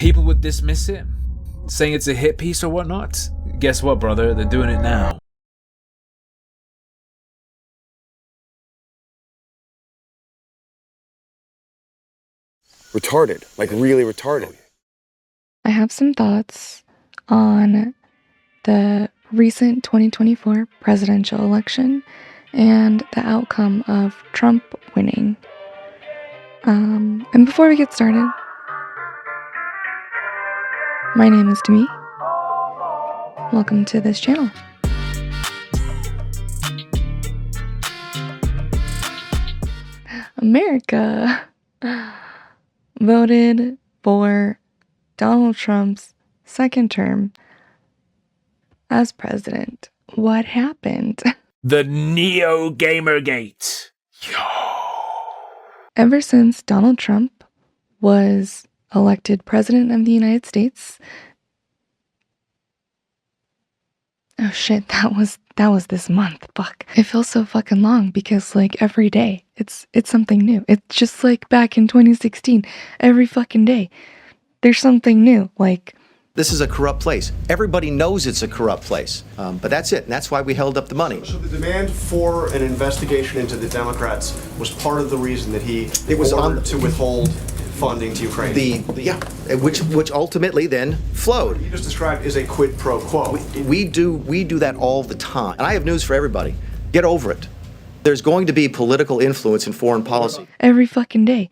People would dismiss it, saying it's a hit piece or whatnot. Guess what, brother? They're doing it now. Retarded, like really retarded. I have some thoughts on the recent 2024 presidential election and the outcome of Trump winning. And before we get started, my name is Demi. Welcome to this channel. America voted for Donald Trump's second term as president. What happened? The Gamergate. Ever since Donald Trump was elected president of the United States, oh shit, that was this month. Fuck. It feels so fucking long because like every day it's something new. It's just like back in 2016, every fucking day there's something new. Like, this is a corrupt place. Everybody knows it's a corrupt place. But that's it. And that's why we held up the money. So the demand for an investigation into the Democrats was part of the reason that he ordered to withhold funding to Ukraine. Which ultimately then flowed. What you just described is a quid pro quo. We do that all the time. And I have news for everybody. Get over it. There's going to be political influence in foreign policy. Every fucking day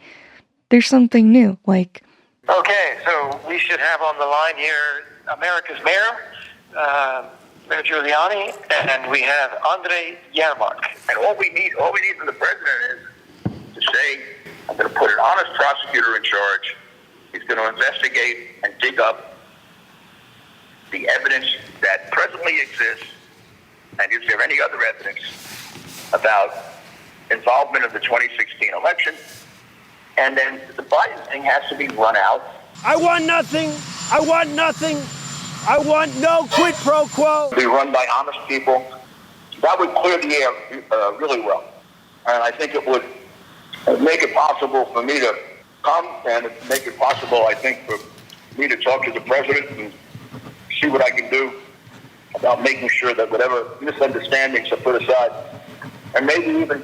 there's something new. Like, okay, so we should have on the line here America's mayor, Mayor Giuliani, and we have Andre Yermak. And all we need from the president is to say, I'm going to put an honest prosecutor in charge. He's going to investigate and dig up the evidence that presently exists, and is there any other evidence about involvement of the 2016 election? And then the Biden thing has to be run out. I want nothing. I want nothing. I want no quid pro quo. Be run by honest people. That would clear the air really well. And I think it would make it possible for me to come and make it possible, I think, for me to talk to the president and see what I can do about making sure that whatever misunderstandings are put aside. And maybe even,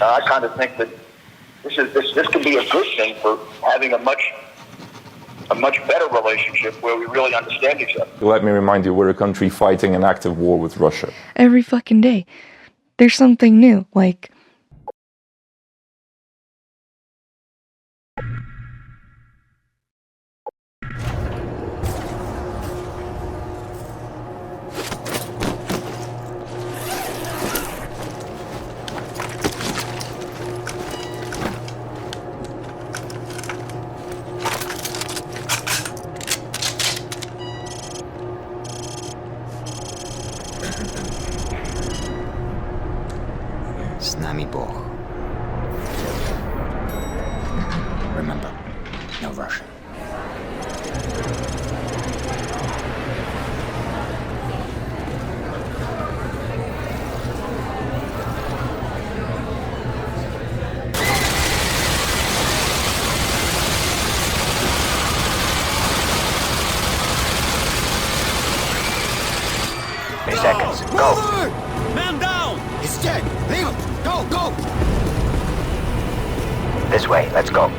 I kind of think that this could be a good thing for having a much better relationship where we really understand each other. Let me remind you, we're a country fighting an active war with Russia. every fucking day there's something new. Like, С нами Бог. Remember, no Russian. Seconds. Go. Man down. He's dead. Leave him. Go, go. This way. Let's go.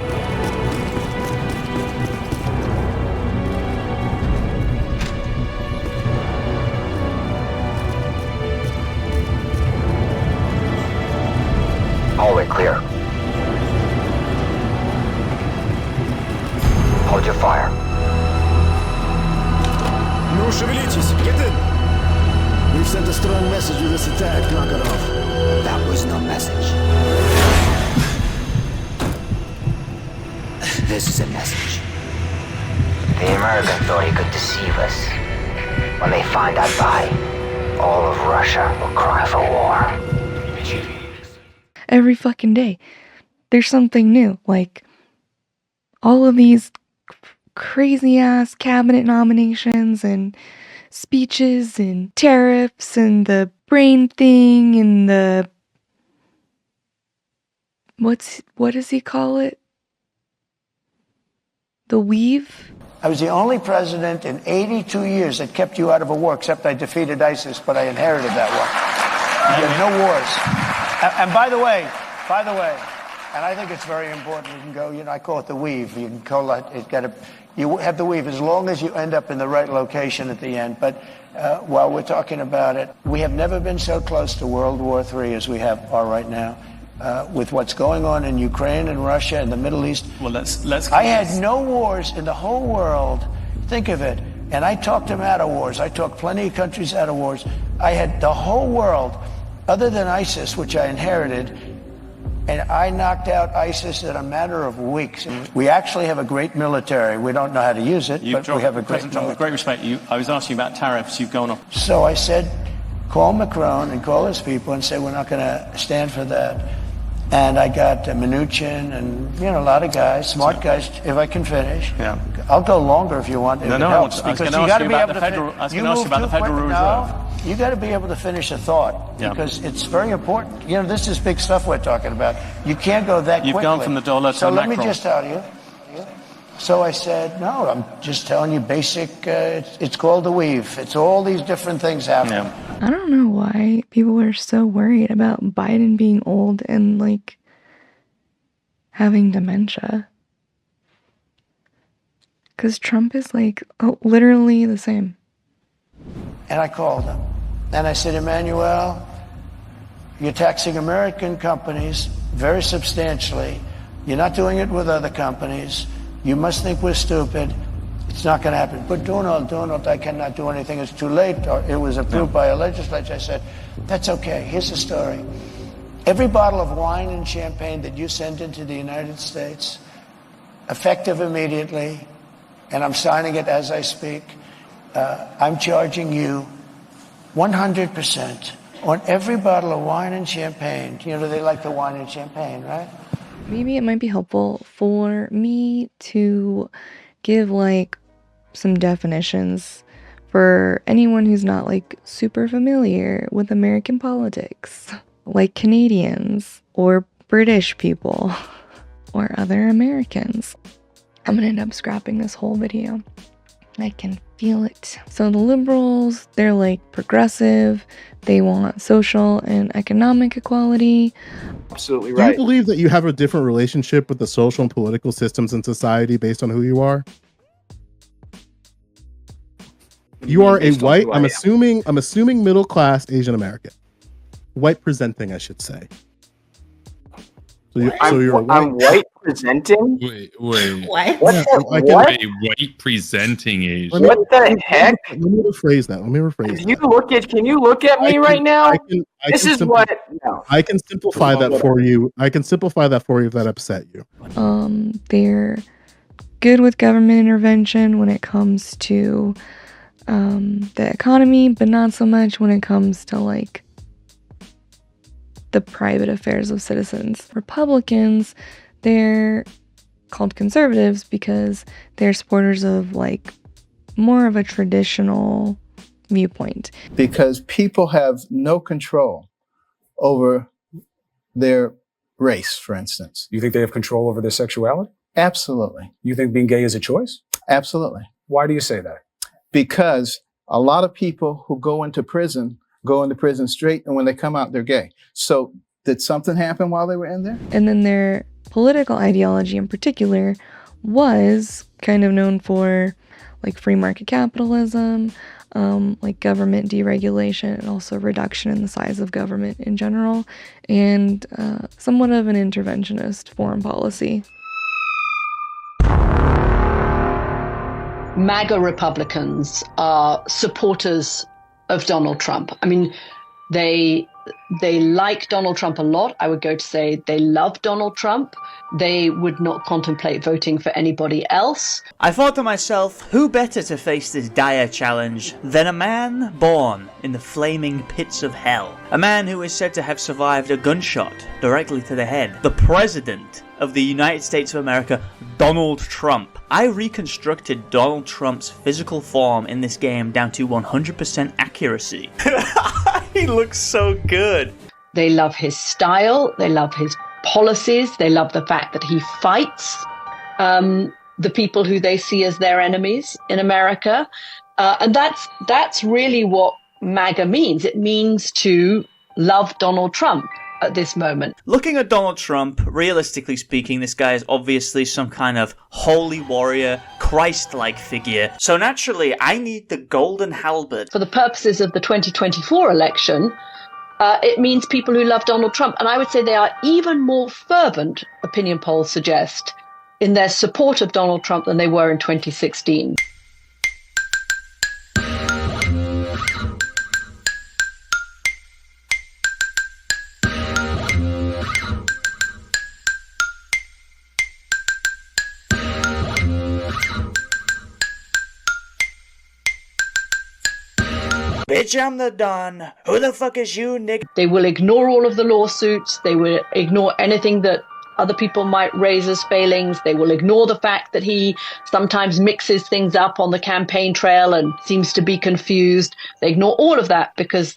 Hallway clear. Hold your fire. No, шевелитесь. Get in. We've sent a strong message with this attack. Knock it off. That was no message. This is a message. The Americans thought he could deceive us. When they find that body, all of Russia will cry for war. every fucking day there's something new. Like, all of these crazy ass cabinet nominations and speeches and tariffs and the brain thing and the what does he call it? The weave? I was the only president in 82 years that kept you out of a war, except I defeated ISIS, but I inherited that war. You had no wars. And by the way, and I think it's very important, you can go, I call it the weave. You can call it, you have the weave as long as you end up in the right location at the end. But while we're talking about it, we have never been so close to World War III as we are right now. With what's going on in Ukraine and Russia and the Middle East. Well, let's. I had no wars in the whole world. Think of it. And I talked them out of wars. I talked plenty of countries out of wars. I had the whole world, other than ISIS, which I inherited, and I knocked out ISIS in a matter of weeks. We actually have a great military. We don't know how to use it, but we have a great military. With great respect, I was asking about tariffs. You've gone off. So I said, call Macron and call his people and say we're not going to stand for that. And I got Mnuchin and, a lot of guys, smart guys, if I can finish. Yeah. I'll go longer if you want. No, I was going to ask you about the Federal Reserve. You got to be able to finish a thought because it's very important. This is big stuff we're talking about. You can't go that quickly. You've gone from the dollar to So let Macron. me just tell you. So I said, no, I'm just telling you basic, it's called the weave. It's all these different things happening. Yeah. I don't know why people are so worried about Biden being old and, having dementia. Because Trump is, literally the same. And I called him. And I said, Emmanuel, you're taxing American companies very substantially. You're not doing it with other companies. You must think we're stupid. It's not going to happen. But Donald, I cannot do anything. It's too late. It was approved by a legislature. I said, that's okay. Here's the story. Every bottle of wine and champagne that you send into the United States, effective immediately, and I'm signing it as I speak, I'm charging you 100% on every bottle of wine and champagne. They like the wine and champagne, right? Maybe it might be helpful for me to give some definitions for anyone who's not super familiar with American politics, like Canadians or British people or other Americans. I'm gonna end up scrapping this whole video. I can feel it. So the liberals, they're progressive. They want social and economic equality. Absolutely right. Do you believe that you have a different relationship with the social and political systems in society based on who you are? You are a white, I'm assuming middle class Asian American. White presenting, I should say. I'm white presenting? Wait. What? What? A white presenting Asian. What the heck? Let me rephrase that. Can you look at me right now? I can simplify that for you. I can simplify that for you if that upset you. They're good with government intervention when it comes to the economy, but not so much when it comes to the private affairs of citizens. Republicans, they're called conservatives because they're supporters of more of a traditional viewpoint. Because people have no control over their race, for instance. You think they have control over their sexuality? Absolutely. You think being gay is a choice? Absolutely. Why do you say that? Because a lot of people who go into prison straight, and when they come out, they're gay. So did something happen while they were in there? And then their political ideology in particular was kind of known for free market capitalism, government deregulation, and also reduction in the size of government in general, and somewhat of an interventionist foreign policy. MAGA Republicans are supporters of Donald Trump. I mean, they like Donald Trump a lot. I would go to say they love Donald Trump. They would not contemplate voting for anybody else. I thought to myself, who better to face this dire challenge than a man born in the flaming pits of hell? A man who is said to have survived a gunshot directly to the head. The President of the United States of America, Donald Trump. I reconstructed Donald Trump's physical form in this game down to 100% accuracy. He looks so good. They love his style. They love his policies. They love the fact that he fights. the people who they see as their enemies in America. And that's really what MAGA means. It means to love Donald Trump at this moment. Looking at Donald Trump, realistically speaking, this guy is obviously some kind of holy warrior, Christ-like figure. So naturally, I need the golden halberd. For the purposes of the 2024 election, it means people who love Donald Trump. And I would say they are even more fervent, opinion polls suggest, in their support of Donald Trump than they were in 2016. Bitch, I'm the Don. Who the fuck is you, nigga? They will ignore all of the lawsuits. They will ignore anything that other people might raise as failings. They will ignore the fact that he sometimes mixes things up on the campaign trail and seems to be confused. They ignore all of that because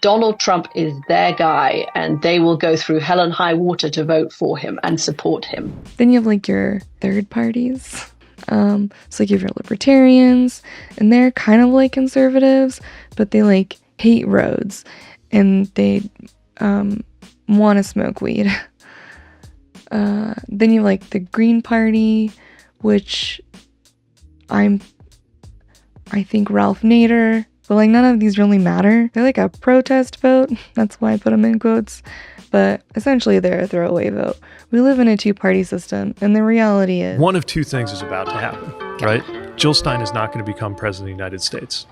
Donald Trump is their guy, and they will go through hell and high water to vote for him and support him. Then you have like your third parties. So like you have your libertarians, and they're kind of like conservatives, but they like hate roads, and they want to smoke weed. Then you have like the Green Party, which I think Ralph Nader, but like none of these really matter. They're like a protest vote. That's why I put them in quotes. But essentially they're a throwaway vote. We live in a two-party system, and the reality is... One of two things is about to happen, right? Jill Stein is not going to become president of the United States.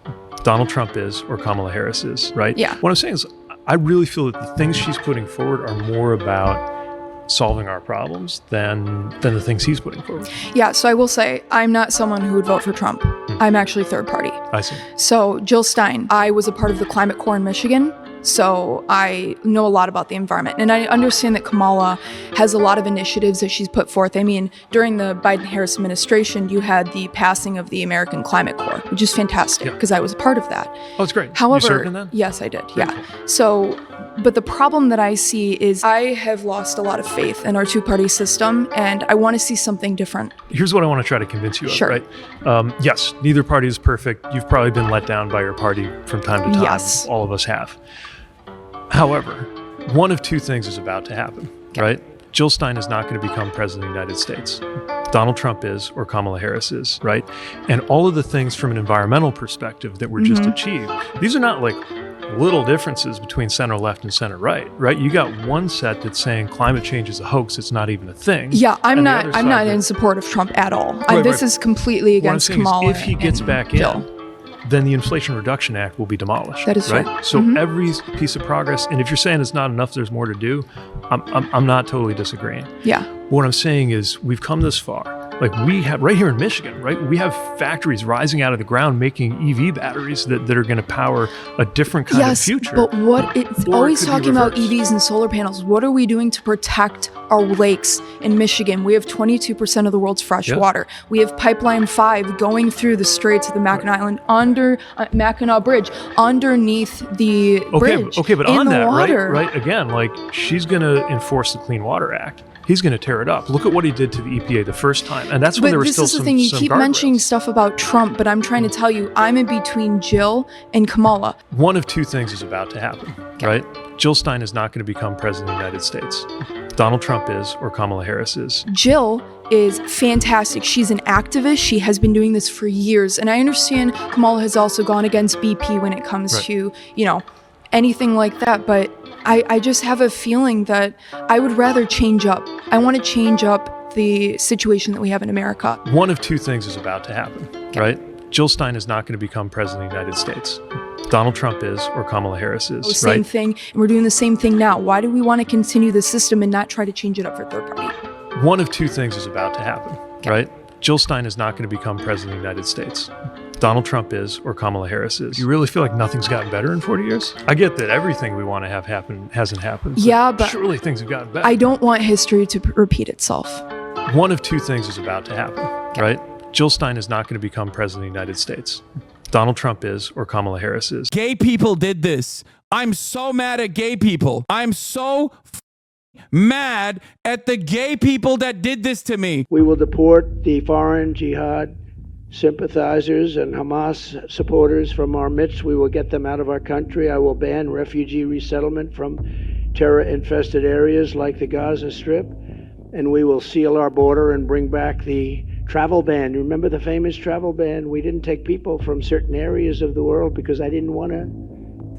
Donald Trump is, or Kamala Harris is, right? Yeah. What I'm saying is, I really feel that the things she's putting forward are more about solving our problems than the things he's putting forward. Yeah, so I will say, I'm not someone who would vote for Trump. I'm actually third party. I see. So Jill Stein, I was a part of the Climate Corps in Michigan, so I know a lot about the environment. And I understand that Kamala has a lot of initiatives that she's put forth. I mean, during the Biden-Harris administration, you had the passing of the American Climate Corps, which is fantastic because I was a part of that. Oh, it's great. However, you served in that? Yes, I did. Very Yeah. So, but the problem that I see is I have lost a lot of faith in our two-party system, and I want to see something different. Here's what I want to try to convince you of, Sure. right? Yes, neither party is perfect. You've probably been let down by your party from time to time. Yes. All of us have. However, one of two things is about to happen, right? Jill Stein is not going to become president of the United States. Donald Trump is, or Kamala Harris is, right? And all of the things from an environmental perspective that were just achieved, these are not like little differences between center left and center right? You got one set that's saying climate change is a hoax, it's not even a thing. Yeah, I'm not in support of Trump at all. This is completely against Kamala. If he gets back in, then the Inflation Reduction Act will be demolished. That is right. true. So every piece of progress, and if you're saying it's not enough, there's more to do, I'm not totally disagreeing. Yeah. What I'm saying is we've come this far. Like we have right here in Michigan, right? We have factories rising out of the ground making EV batteries that are going to power a different kind of future. But what it's always talking about EVs and solar panels. What are we doing to protect our lakes in Michigan? We have 22% of the world's fresh water. We have Pipeline 5 going through the Straits of the Mackinac Island under Mackinac Bridge, underneath the bridge. Okay, but in on the that, water. right? Again, like she's going to enforce the Clean Water Act. He's going to tear it up. Look at what he did to the EPA the first time. And that's when there was still some But this is the thing, you keep guardrails. mentioning stuff about Trump, but I'm trying to tell you, I'm in between Jill and Kamala. One of two things is about to happen, right? Jill Stein is not going to become president of the United States. Donald Trump is, or Kamala Harris is. Jill is fantastic. She's an activist. She has been doing this for years. And I understand Kamala has also gone against BP when it comes to, anything like that. But I just have a feeling that I would rather change up. I want to change up the situation that we have in America. One of two things is about to happen, right? Jill Stein is not going to become president of the United States. Donald Trump is, or Kamala Harris is, Same thing. And we're doing the same thing now. Why do we want to continue the system and not try to change it up for third party? One of two things is about to happen, right? Jill Stein is not going to become president of the United States. Donald Trump is, or Kamala Harris is. You really feel like nothing's gotten better in 40 years? I get that everything we want to have happen hasn't happened. But surely things have gotten better. I don't want history to repeat itself. One of two things is about to happen, right? Jill Stein is not going to become president of the United States. Donald Trump is, or Kamala Harris is. Gay people did this. I'm so mad at gay people. I'm so mad at the gay people that did this to me. We will deport the foreign jihad sympathizers and Hamas supporters from our midst. We will get them out of our country. I will ban refugee resettlement from terror-infested areas like the Gaza Strip. And we will seal our border and bring back the travel ban. Remember the famous travel ban? We didn't take people from certain areas of the world because I didn't want to.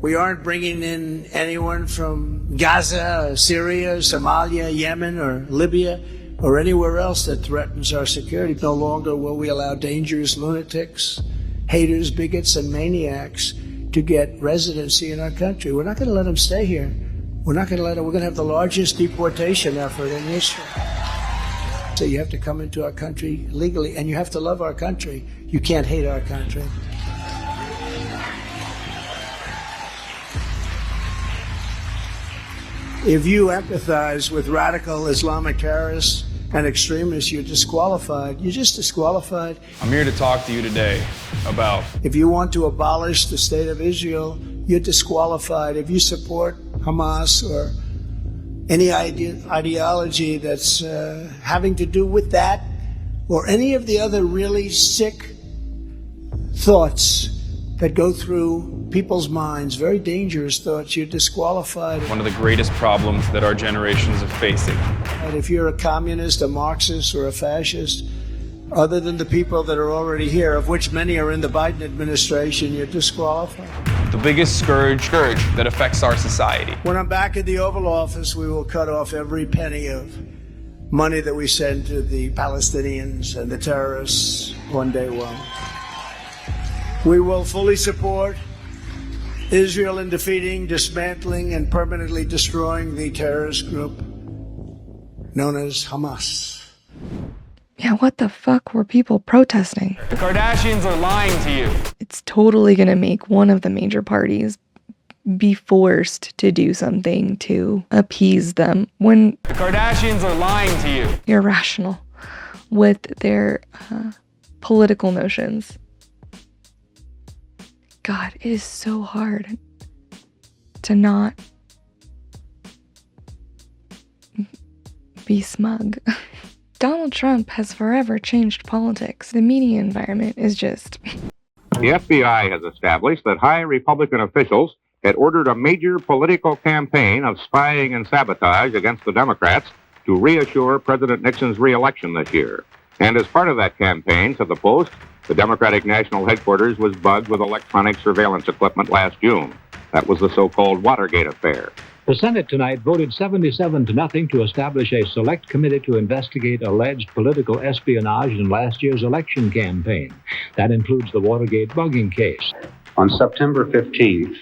We aren't bringing in anyone from Gaza, Syria, Somalia, Yemen, or Libya, or anywhere else that threatens our security. No longer will we allow dangerous lunatics, haters, bigots, and maniacs to get residency in our country. We're not going to let them stay here. We're not going to let them. We're going to have the largest deportation effort in history. So you have to come into our country legally, and you have to love our country. You can't hate our country. If you empathize with radical Islamic terrorists and extremists, you're disqualified. You're just disqualified. I'm here to talk to you today about... If you want to abolish the state of Israel, you're disqualified. If you support Hamas or any ideology that's having to do with that or any of the other really sick thoughts that go through people's minds, very dangerous thoughts, you're disqualified. one of the greatest problems that our generations are facing. And if you're a communist, a Marxist, or a fascist, other than the people that are already here, of which many are in the Biden administration, you're disqualified. The biggest scourge that affects our society. When I'm back in the Oval Office, we will cut off every penny of money that we send to the Palestinians and the terrorists on day one. We will fully support Israel in defeating, dismantling, and permanently destroying the terrorist group known as Hamas. Yeah, what the fuck were people protesting? The Kardashians are lying to you. It's totally gonna make one of the major parties be forced to do something to appease them when The Kardashians are lying to you. irrational with their political notions. God, it is so hard to not be smug. Donald Trump has forever changed politics. The media environment is just... The FBI has established that high Republican officials had ordered a major political campaign of spying and sabotage against the Democrats to reassure President Nixon's re-election this year. And as part of that campaign, said the Post, the Democratic National Headquarters was bugged with electronic surveillance equipment last June. That was the so-called Watergate affair. The Senate tonight voted 77-0 to establish a select committee to investigate alleged political espionage in last year's election campaign. That includes the Watergate bugging case. On September 15th,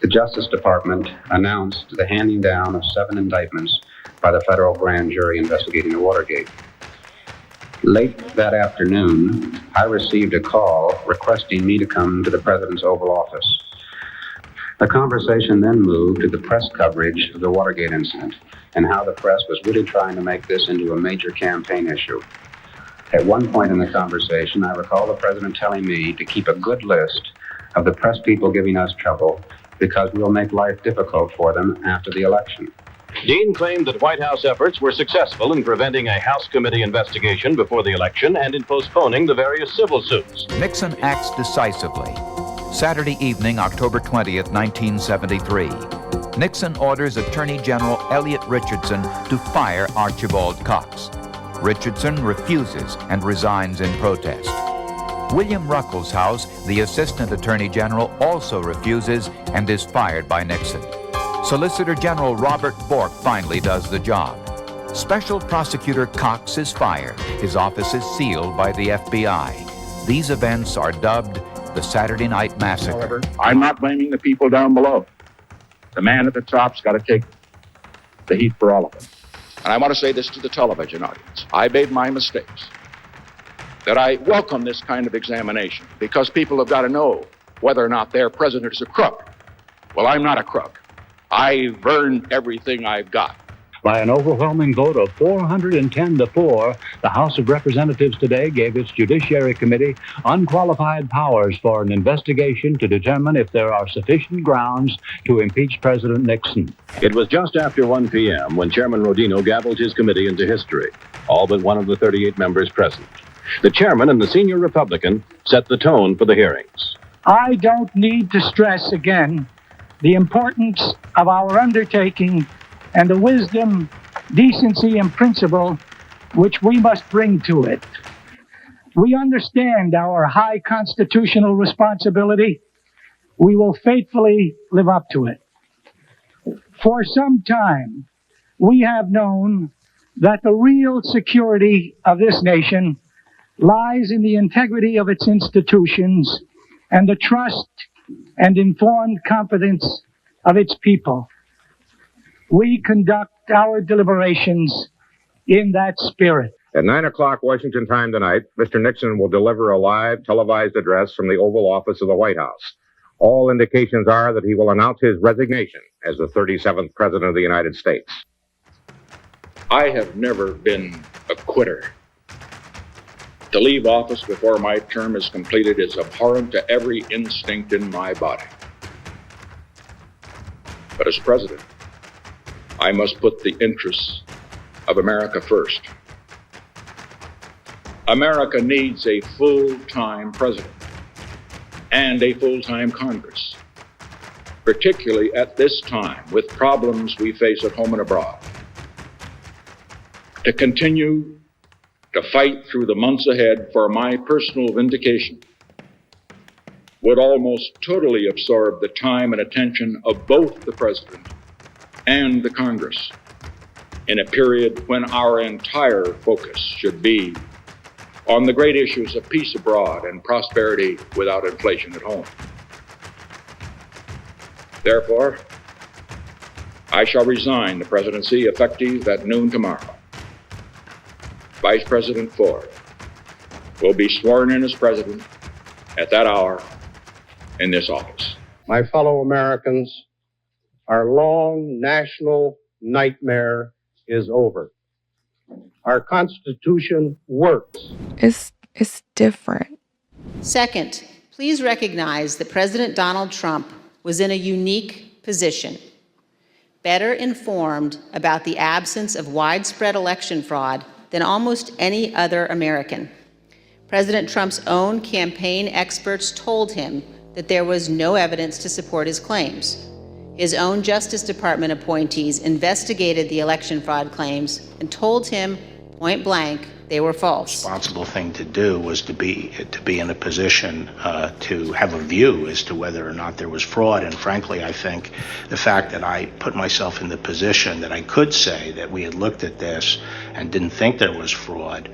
the Justice Department announced the handing down of 7 indictments by the federal grand jury investigating the Watergate. Late that afternoon, I received a call requesting me to come to the President's Oval Office. The conversation then moved to the press coverage of the Watergate incident and how the press was really trying to make this into a major campaign issue. At one point in the conversation, I recall the President telling me to keep a good list of the press people giving us trouble because we'll make life difficult for them after the election. Dean claimed that White House efforts were successful in preventing a House committee investigation before the election and in postponing the various civil suits. Nixon acts decisively. Saturday evening, October 20th, 1973. Nixon orders Attorney General Elliot Richardson to fire Archibald Cox. Richardson refuses and resigns in protest. William Ruckelshaus, the Assistant Attorney General, also refuses and is fired by Nixon. Solicitor General Robert Bork finally does the job. Special Prosecutor Cox is fired. His office is sealed by the FBI. These events are dubbed the Saturday Night Massacre. However, I'm not blaming the people down below. The man at the top's got to take the heat for all of them. And I want to say this to the television audience. I made my mistakes. That I welcome this kind of examination because people have got to know whether or not their president is a crook. Well, I'm not a crook. I've earned everything I've got. By an overwhelming vote of 410 to 4, the House of Representatives today gave its Judiciary Committee unqualified powers for an investigation to determine if there are sufficient grounds to impeach President Nixon. It was just after 1 p.m. when Chairman Rodino gavelled his committee into history, all but one of the 38 members present. The chairman and the senior Republican set the tone for the hearings. I don't need to stress again the importance of our undertaking and the wisdom, decency, and principle which we must bring to it. We understand our high constitutional responsibility. We will faithfully live up to it. For some time, we have known that the real security of this nation lies in the integrity of its institutions and the trust and informed confidence of its people. We conduct our deliberations in that spirit. At 9 o'clock Washington time tonight, Mr. Nixon will deliver a live televised address from the Oval Office of the White House. All indications are that he will announce his resignation as the 37th President of the United States. I have never been a quitter. To leave office before my term is completed is abhorrent to every instinct in my body. But as president, I must put the interests of America first. America needs a full-time president and a full-time Congress, particularly at this time with problems we face at home and abroad. To continue to fight through the months ahead for my personal vindication would almost totally absorb the time and attention of both the president and the Congress in a period when our entire focus should be on the great issues of peace abroad and prosperity without inflation at home. Therefore, I shall resign the presidency effective at noon tomorrow. Vice President Ford will be sworn in as president at that hour in this office. My fellow Americans, our long national nightmare is over. Our Constitution works. It's different. Second, please recognize that President Donald Trump was in a unique position, better informed about the absence of widespread election fraud than almost any other American. President Trump's own campaign experts told him that there was no evidence to support his claims. His own Justice Department appointees investigated the election fraud claims and told him point blank they were false. The responsible thing to do was to be in a position to have a view as to whether or not there was fraud. And frankly, I think the fact that I put myself in the position that I could say that we had looked at this and didn't think there was fraud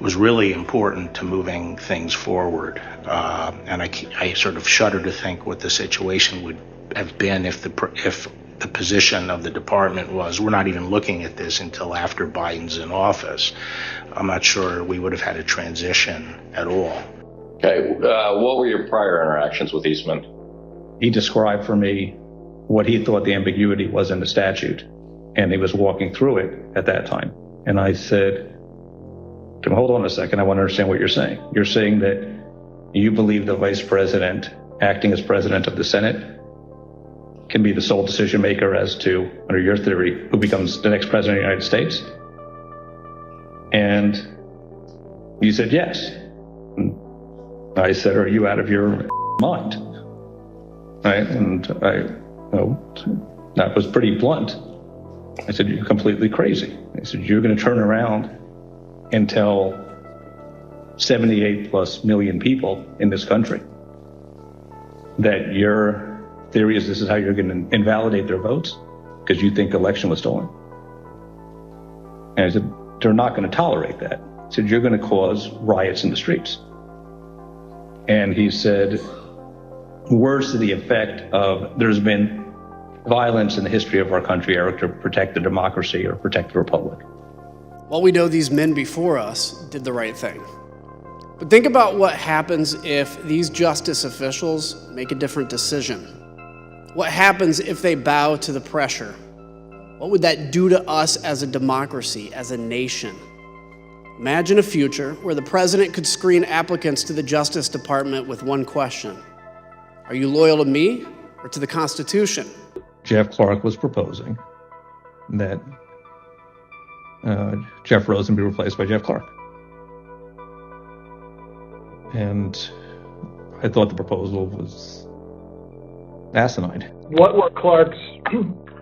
was really important to moving things forward. And I sort of shudder to think what the situation would have been if the position of the department was, we're not even looking at this until after Biden's in office. I'm not sure we would have had a transition at all. Okay, what were your prior interactions with Eastman? He described for me what he thought the ambiguity was in the statute, and he was walking through it at that time. And I said, hold on a second, I want to understand what you're saying. You're saying that you believe the vice president, acting as president of the Senate, can be the sole decision maker as to, under your theory, who becomes the next president of the United States? And you said yes. And I said, are you out of your mind? Right? And that was pretty blunt. I said, you're completely crazy. I said, you're going to turn around and tell 78 plus million people in this country that your theory is this is how you're going to invalidate their votes because you think the election was stolen. And I said, they're not going to tolerate that. I said, you're going to cause riots in the streets. And he said, words to the effect of there's been violence in the history of our country either to protect the democracy or protect the republic. Well, we know these men before us did the right thing. But think about what happens if these justice officials make a different decision. What happens if they bow to the pressure? What would that do to us as a democracy, as a nation? Imagine a future where the president could screen applicants to the Justice Department with one question. Are you loyal to me or to the Constitution? Jeff Clark was proposing that Jeff Rosen be replaced by Jeff Clark. And I thought the proposal was asinine. What were Clark's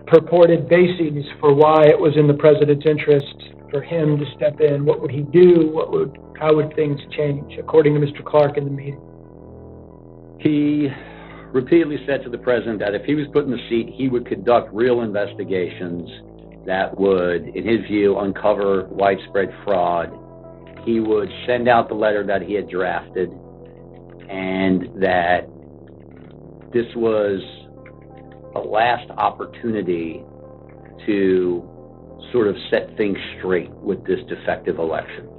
purported bases for why it was in the president's interest for him to step in? What would he do? How would things change, according to Mr. Clark in the meeting? He repeatedly said to the president that if he was put in the seat, he would conduct real investigations that would, in his view, uncover widespread fraud. He would send out the letter that he had drafted, and that this was a last opportunity to sort of set things straight with this defective election,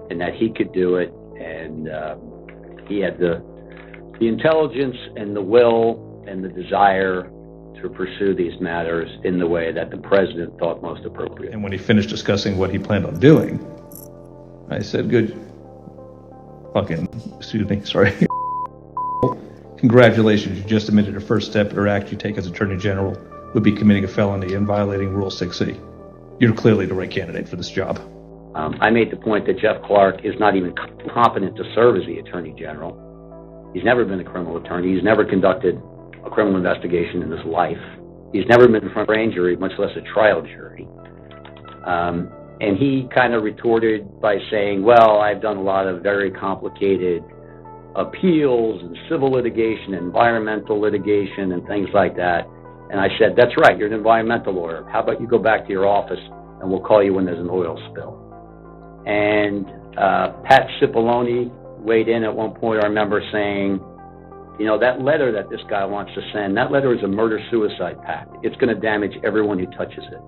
and that he could do it, and he had the intelligence and the will and the desire to pursue these matters in the way that the president thought most appropriate. And when he finished discussing what he planned on doing, I said, congratulations, you just admitted a first step or act you take as Attorney General would be committing a felony and violating Rule 6C. You're clearly the right candidate for this job. I made the point that Jeff Clark is not even competent to serve as the Attorney General. He's never been a criminal attorney. He's never conducted a criminal investigation in his life. He's never been in front of a grand jury, much less a trial jury. And he kind of retorted by saying, well, I've done a lot of very complicated appeals and civil litigation, environmental litigation, and things like that. And I said, that's right, you're an environmental lawyer. How about you go back to your office and we'll call you when there's an oil spill. And Pat Cipollone weighed in at one point, I remember saying, you know, that letter that this guy wants to send, that letter is a murder-suicide pact. It's going to damage everyone who touches it.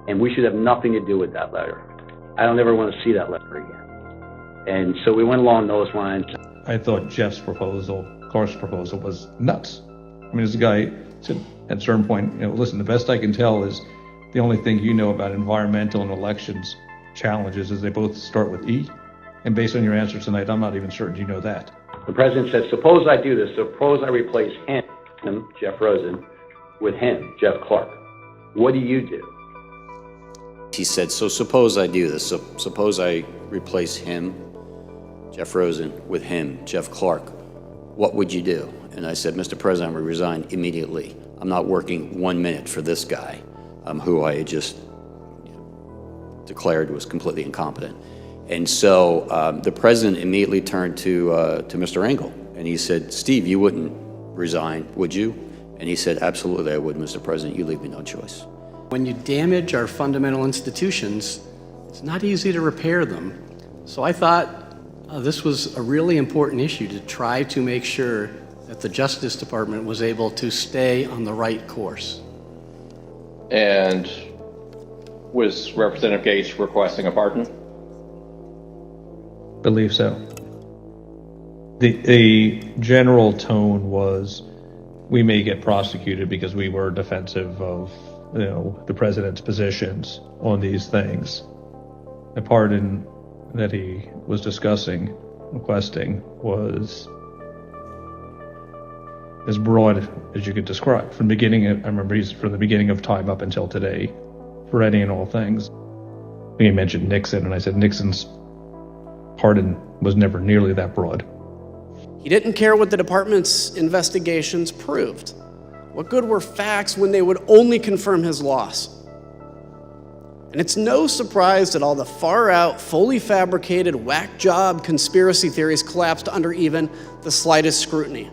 And we should have nothing to do with that letter. I don't ever want to see that letter again. And so we went along those lines. I thought Jeff's proposal, Clark's proposal, was nuts. I mean, this guy said at a certain point, you know, listen, the best I can tell is the only thing you know about environmental and elections challenges is they both start with E. And based on your answer tonight, I'm not even certain you know that. The president said, suppose I do this. Suppose I replace him, Jeff Rosen, with him, Jeff Clark. What do you do? He said, so suppose I do this. So suppose I replace him, Jeff Rosen, with him, Jeff Clark. What would you do? And I said, Mr. President, I would resign immediately. I'm not working 1 minute for this guy, who I had just declared was completely incompetent. And so the president immediately turned to Mr. Engel, and he said, Steve, you wouldn't resign, would you? And he said, absolutely I would, Mr. President. You leave me no choice. When you damage our fundamental institutions, it's not easy to repair them. So I thought this was a really important issue to try to make sure that the Justice Department was able to stay on the right course. And was Representative Gates requesting a pardon? Believe so. The general tone was, we may get prosecuted because we were defensive of, you know, the president's positions on these things. The pardon that he was requesting, was as broad as you could describe. From the beginning, I remember he's from the beginning of time up until today, for any and all things. He mentioned Nixon, and I said Nixon's pardon was never nearly that broad. He didn't care what the department's investigations proved. What good were facts when they would only confirm his loss? And it's no surprise that all the far-out, fully fabricated, whack-job conspiracy theories collapsed under even the slightest scrutiny.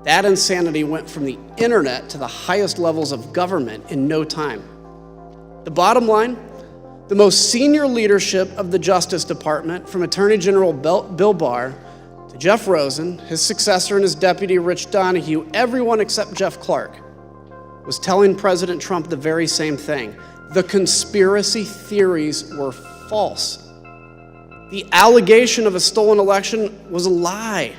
That insanity went from the internet to the highest levels of government in no time. The bottom line, the most senior leadership of the Justice Department, from Attorney General Bill Barr to Jeff Rosen, his successor and his deputy Rich Donahue, everyone except Jeff Clark, was telling President Trump the very same thing. The conspiracy theories were false. The allegation of a stolen election was a lie.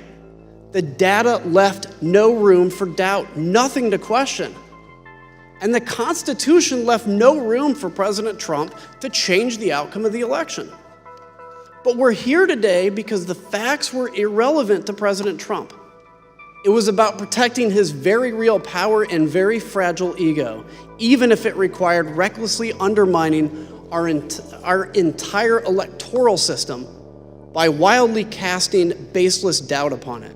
The data left no room for doubt, nothing to question. And the Constitution left no room for President Trump to change the outcome of the election. But we're here today because the facts were irrelevant to President Trump. It was about protecting his very real power and very fragile ego, even if it required recklessly undermining our entire electoral system by wildly casting baseless doubt upon it.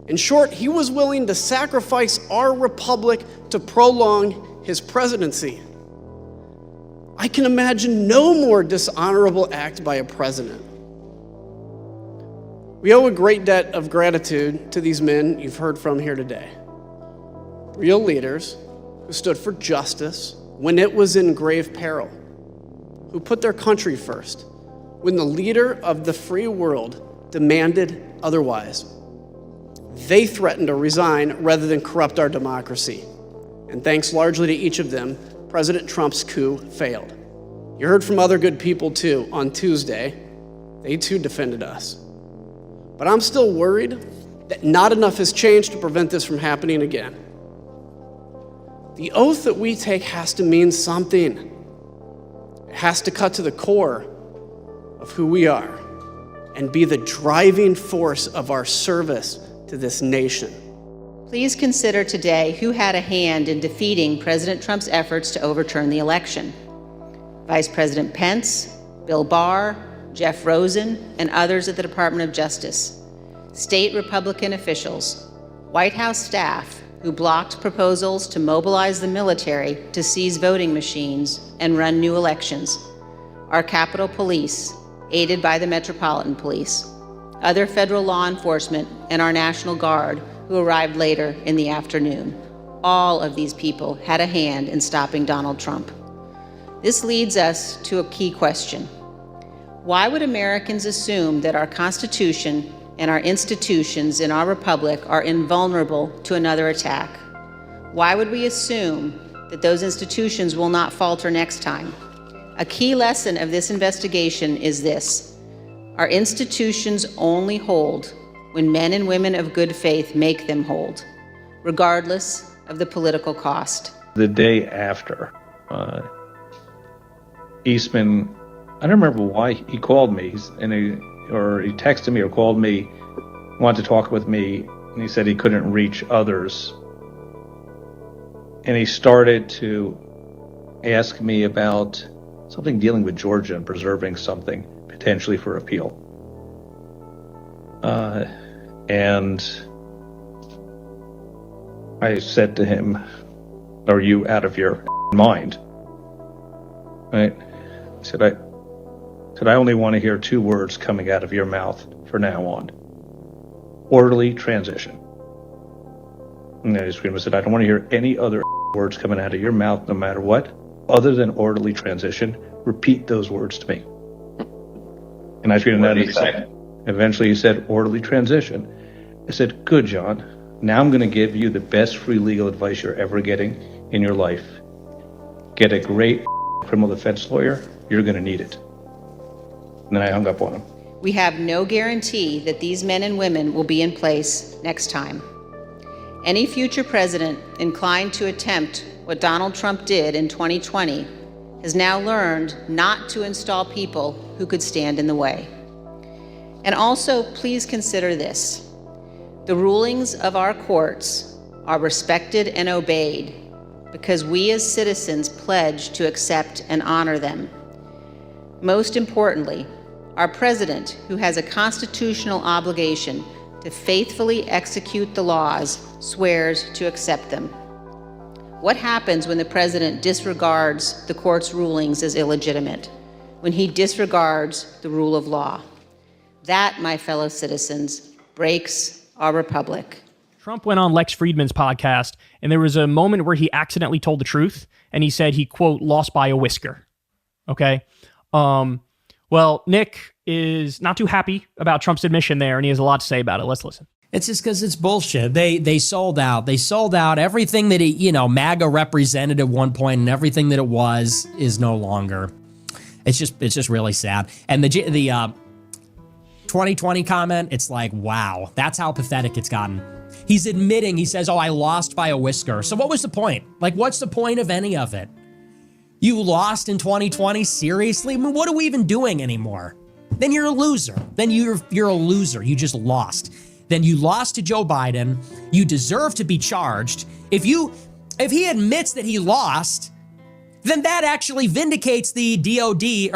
In short, he was willing to sacrifice our republic to prolong his presidency. I can imagine no more dishonorable act by a president. We owe a great debt of gratitude to these men you've heard from here today. Real leaders who stood for justice when it was in grave peril, who put their country first when the leader of the free world demanded otherwise. They threatened to resign rather than corrupt our democracy. And thanks largely to each of them, President Trump's coup failed. You heard from other good people too on Tuesday. They too defended us. But I'm still worried that not enough has changed to prevent this from happening again. The oath that we take has to mean something. It has to cut to the core of who we are and be the driving force of our service to this nation. Please consider today who had a hand in defeating President Trump's efforts to overturn the election. Vice President Pence, Bill Barr, Jeff Rosen, and others at the Department of Justice, state Republican officials, White House staff who blocked proposals to mobilize the military to seize voting machines and run new elections, our Capitol Police, aided by the Metropolitan Police, other federal law enforcement, and our National Guard, who arrived later in the afternoon. All of these people had a hand in stopping Donald Trump. This leads us to a key question. Why would Americans assume that our Constitution and our institutions in our republic are invulnerable to another attack? Why would we assume that those institutions will not falter next time? A key lesson of this investigation is this: our institutions only hold when men and women of good faith make them hold, regardless of the political cost. The day after, Eastman, I don't remember why he called me, and he texted me or called me, wanted to talk with me, and he said he couldn't reach others. And he started to ask me about something dealing with Georgia and preserving something potentially for appeal. And I said to him, "Are you out of your mind?" Right? I said, I only want to hear two words coming out of your mouth from now on: orderly transition. And I screamed, I said, I don't want to hear any other words coming out of your mouth, no matter what, other than orderly transition. Repeat those words to me. And I screamed, eventually he said, orderly transition. I said, good, John. Now I'm going to give you the best free legal advice you're ever getting in your life. Get a great criminal defense lawyer. You're going to need it. And then I hung up on him. We have no guarantee that these men and women will be in place next time. Any future president inclined to attempt what Donald Trump did in 2020 has now learned not to install people who could stand in the way. And also, please consider this: the rulings of our courts are respected and obeyed because we as citizens pledge to accept and honor them. Most importantly, our president, who has a constitutional obligation to faithfully execute the laws, swears to accept them. What happens when the president disregards the court's rulings as illegitimate? When he disregards the rule of law? That, my fellow citizens, breaks our republic. Trump went on Lex Friedman's podcast, and there was a moment where he accidentally told the truth, and he said he, quote, lost by a whisker. Okay? Well, Nick is not too happy about Trump's admission there, and he has a lot to say about it. Let's listen. It's just because it's bullshit. They sold out. They sold out everything that MAGA represented at one point, and everything that it was is no longer. It's just really sad. And 2020 comment, it's like, wow, that's how pathetic it's gotten. He's admitting, he says, oh, I lost by a whisker. So what was the point? Like, what's the point of any of it? You lost in 2020? Seriously? I mean, what are we even doing anymore? Then you're a loser. Then you're a loser. You just lost. Then you lost to Joe Biden. You deserve to be charged. If he admits that he lost, then that actually vindicates the DOJ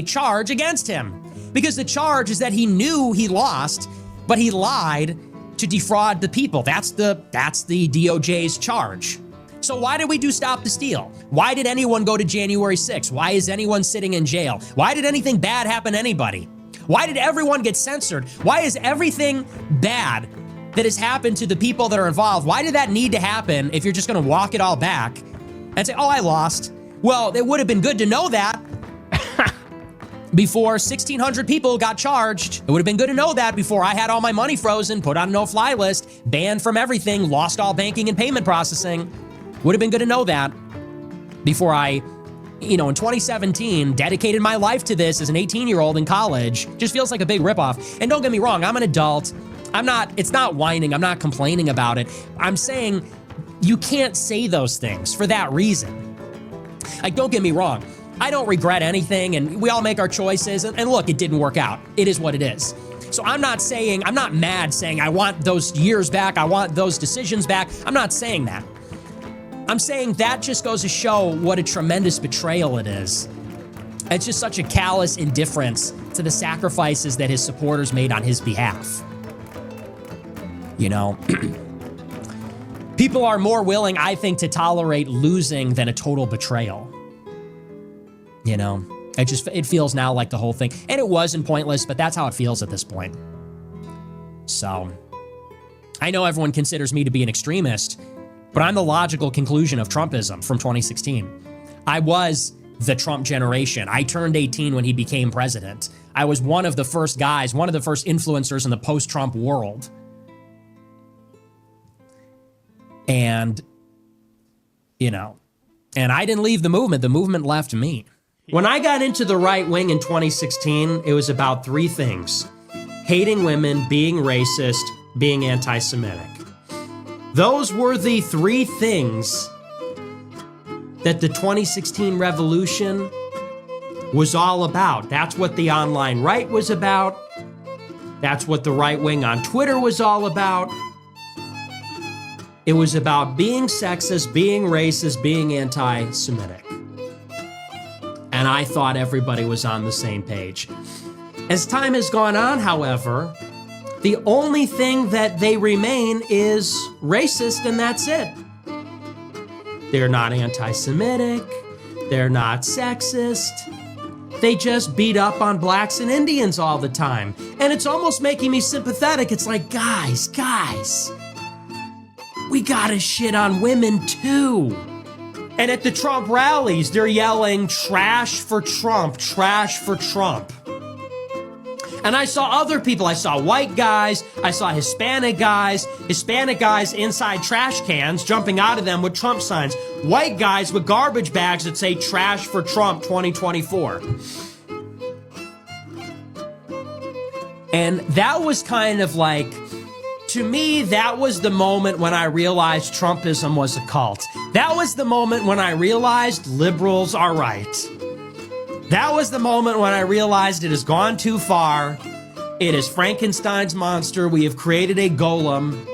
charge against him. Because the charge is that he knew he lost, but he lied to defraud the people. That's the DOJ's charge. So why did we do Stop the Steal? Why did anyone go to January 6th? Why is anyone sitting in jail? Why did anything bad happen to anybody? Why did everyone get censored? Why is everything bad that has happened to the people that are involved, why did that need to happen if you're just gonna walk it all back and say, oh, I lost? Well, it would have been good to know that before 1,600 people got charged. It would have been good to know that before I had all my money frozen, put on a no-fly list, banned from everything, lost all banking and payment processing. Would have been good to know that before I, in 2017, dedicated my life to this as an 18-year-old in college. Just feels like a big ripoff. And don't get me wrong, I'm an adult. It's not whining, I'm not complaining about it. I'm saying you can't say those things for that reason. Like, don't get me wrong. I don't regret anything, and we all make our choices, and look, it didn't work out. It is what it is. So I'm not mad saying I want those years back, I want those decisions back. I'm not saying that. I'm saying that just goes to show what a tremendous betrayal it is. It's just such a callous indifference to the sacrifices that his supporters made on his behalf. People are more willing, I think, to tolerate losing than a total betrayal. It feels now like the whole thing, and it wasn't pointless, but that's how it feels at this point. So, I know everyone considers me to be an extremist, but I'm the logical conclusion of Trumpism from 2016. I was the Trump generation. I turned 18 when he became president. I was one of the first guys, one of the first influencers in the post-Trump world. And, and I didn't leave the movement left me. When I got into the right wing in 2016, it was about three things: hating women, being racist, being anti-Semitic. Those were the three things that the 2016 revolution was all about. That's what the online right was about. That's what the right wing on Twitter was all about. It was about being sexist, being racist, being anti-Semitic. And I thought everybody was on the same page. As time has gone on, however, the only thing that they remain is racist, and that's it. They're not anti-Semitic. They're not sexist. They just beat up on blacks and Indians all the time. And it's almost making me sympathetic. It's like, guys, we gotta shit on women too. And at the Trump rallies, they're yelling, trash for Trump, trash for Trump. And I saw other people. I saw white guys. I saw Hispanic guys inside trash cans, jumping out of them with Trump signs. White guys with garbage bags that say trash for Trump 2024. And that was kind of like, to me, that was the moment when I realized Trumpism was a cult. That was the moment when I realized liberals are right. That was the moment when I realized it has gone too far. It is Frankenstein's monster. We have created a golem.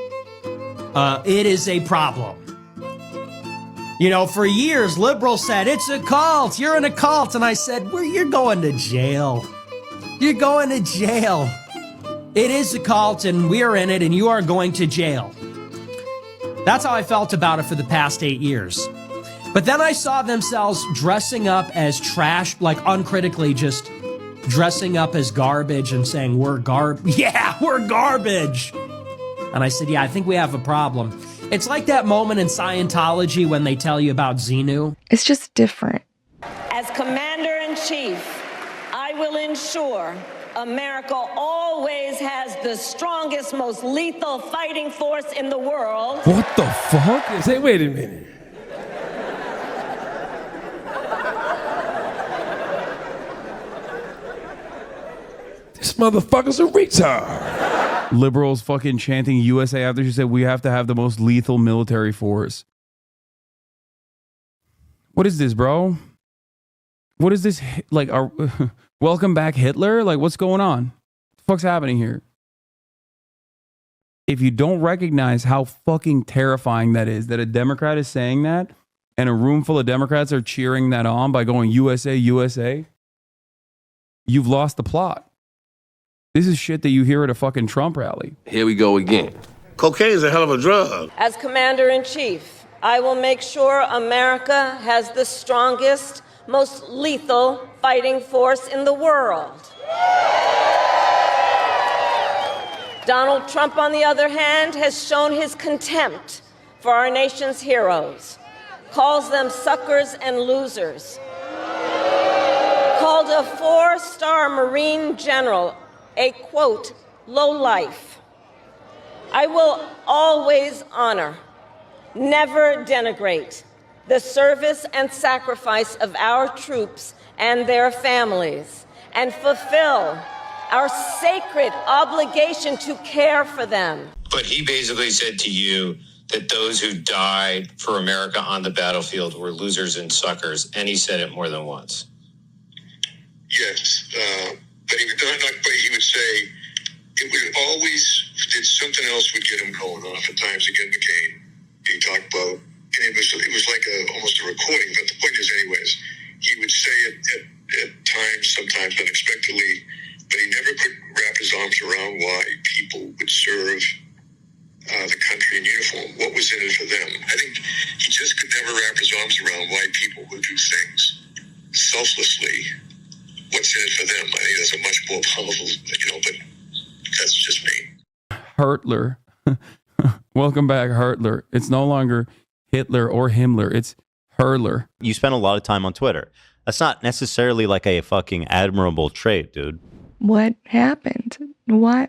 It is a problem. For years, liberals said, it's a cult. You're in a cult. And I said, well, you're going to jail. You're going to jail. It is a cult, and we're in it, and you are going to jail. That's how I felt about it for the past 8 years. But then I saw themselves dressing up as trash, like uncritically just dressing up as garbage and saying, we're garbage. And I said, yeah, I think we have a problem. It's like that moment in Scientology when they tell you about Xenu. It's just different. As Commander-in-Chief, I will ensure America always has the strongest, most lethal fighting force in the world. What the fuck? Say, wait a minute. motherfucker's a retard. Liberals fucking chanting USA after she said we have to have the most lethal military force. What is this, bro? What is this? Like, welcome back Hitler? Like, what's going on? What the fuck's happening here? If you don't recognize how fucking terrifying that is, that a Democrat is saying that, and a room full of Democrats are cheering that on by going USA, USA, you've lost the plot. This is shit that you hear at a fucking Trump rally. Here we go again. Cocaine is a hell of a drug. As Commander-in-Chief, I will make sure America has the strongest, most lethal fighting force in the world. Donald Trump, on the other hand, has shown his contempt for our nation's heroes, calls them suckers and losers, called a 4-star Marine general a, quote, lowlife. I will always honor, never denigrate, the service and sacrifice of our troops and their families, and fulfill our sacred obligation to care for them. But he basically said to you that those who died for America on the battlefield were losers and suckers, and he said it more than once. Yes, but he would say it would always, did something else would get him going. Oftentimes, again, McCain, he talked about, and it was like almost a recording, but the point is, anyways, he would say it at times, sometimes unexpectedly, but he never could wrap his arms around why people would serve the country in uniform. What was in it for them? I think he just could never wrap his arms around why people would do things selflessly. What's in it for them? I think that's a much more powerful, but that's just me. Hertler. Welcome back, Hertler. It's no longer Hitler or Himmler. It's Hurler. You spend a lot of time on Twitter. That's not necessarily like a fucking admirable trait, dude. What happened? Why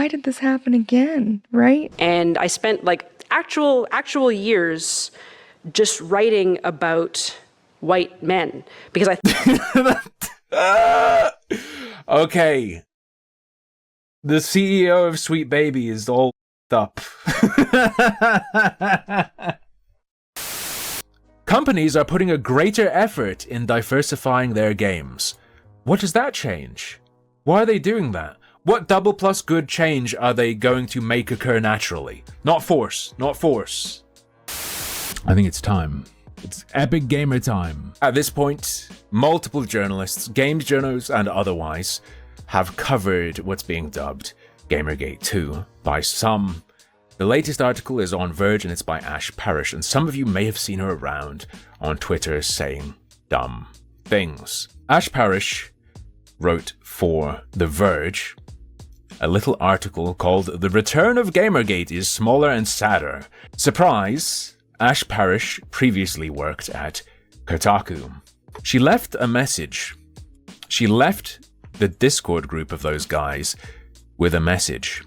did this happen again, right? And I spent like actual years just writing about white men because I Okay. The CEO of Sweet Baby is all up. Companies are putting a greater effort in diversifying their games. What does that change? Why are they doing that? What double plus good change are they going to make occur naturally? Not force, not force. I think it's time. It's epic gamer time. At this point, multiple journalists, games journals and otherwise, have covered what's being dubbed Gamergate 2 by some. The latest article is on Verge and it's by Ash Parrish, and some of you may have seen her around on Twitter saying dumb things. Ash Parrish wrote for The Verge a little article called The Return of Gamergate is Smaller and Sadder. Surprise! Ash Parrish previously worked at Kotaku. She left a message. She left the Discord group of those guys with a message.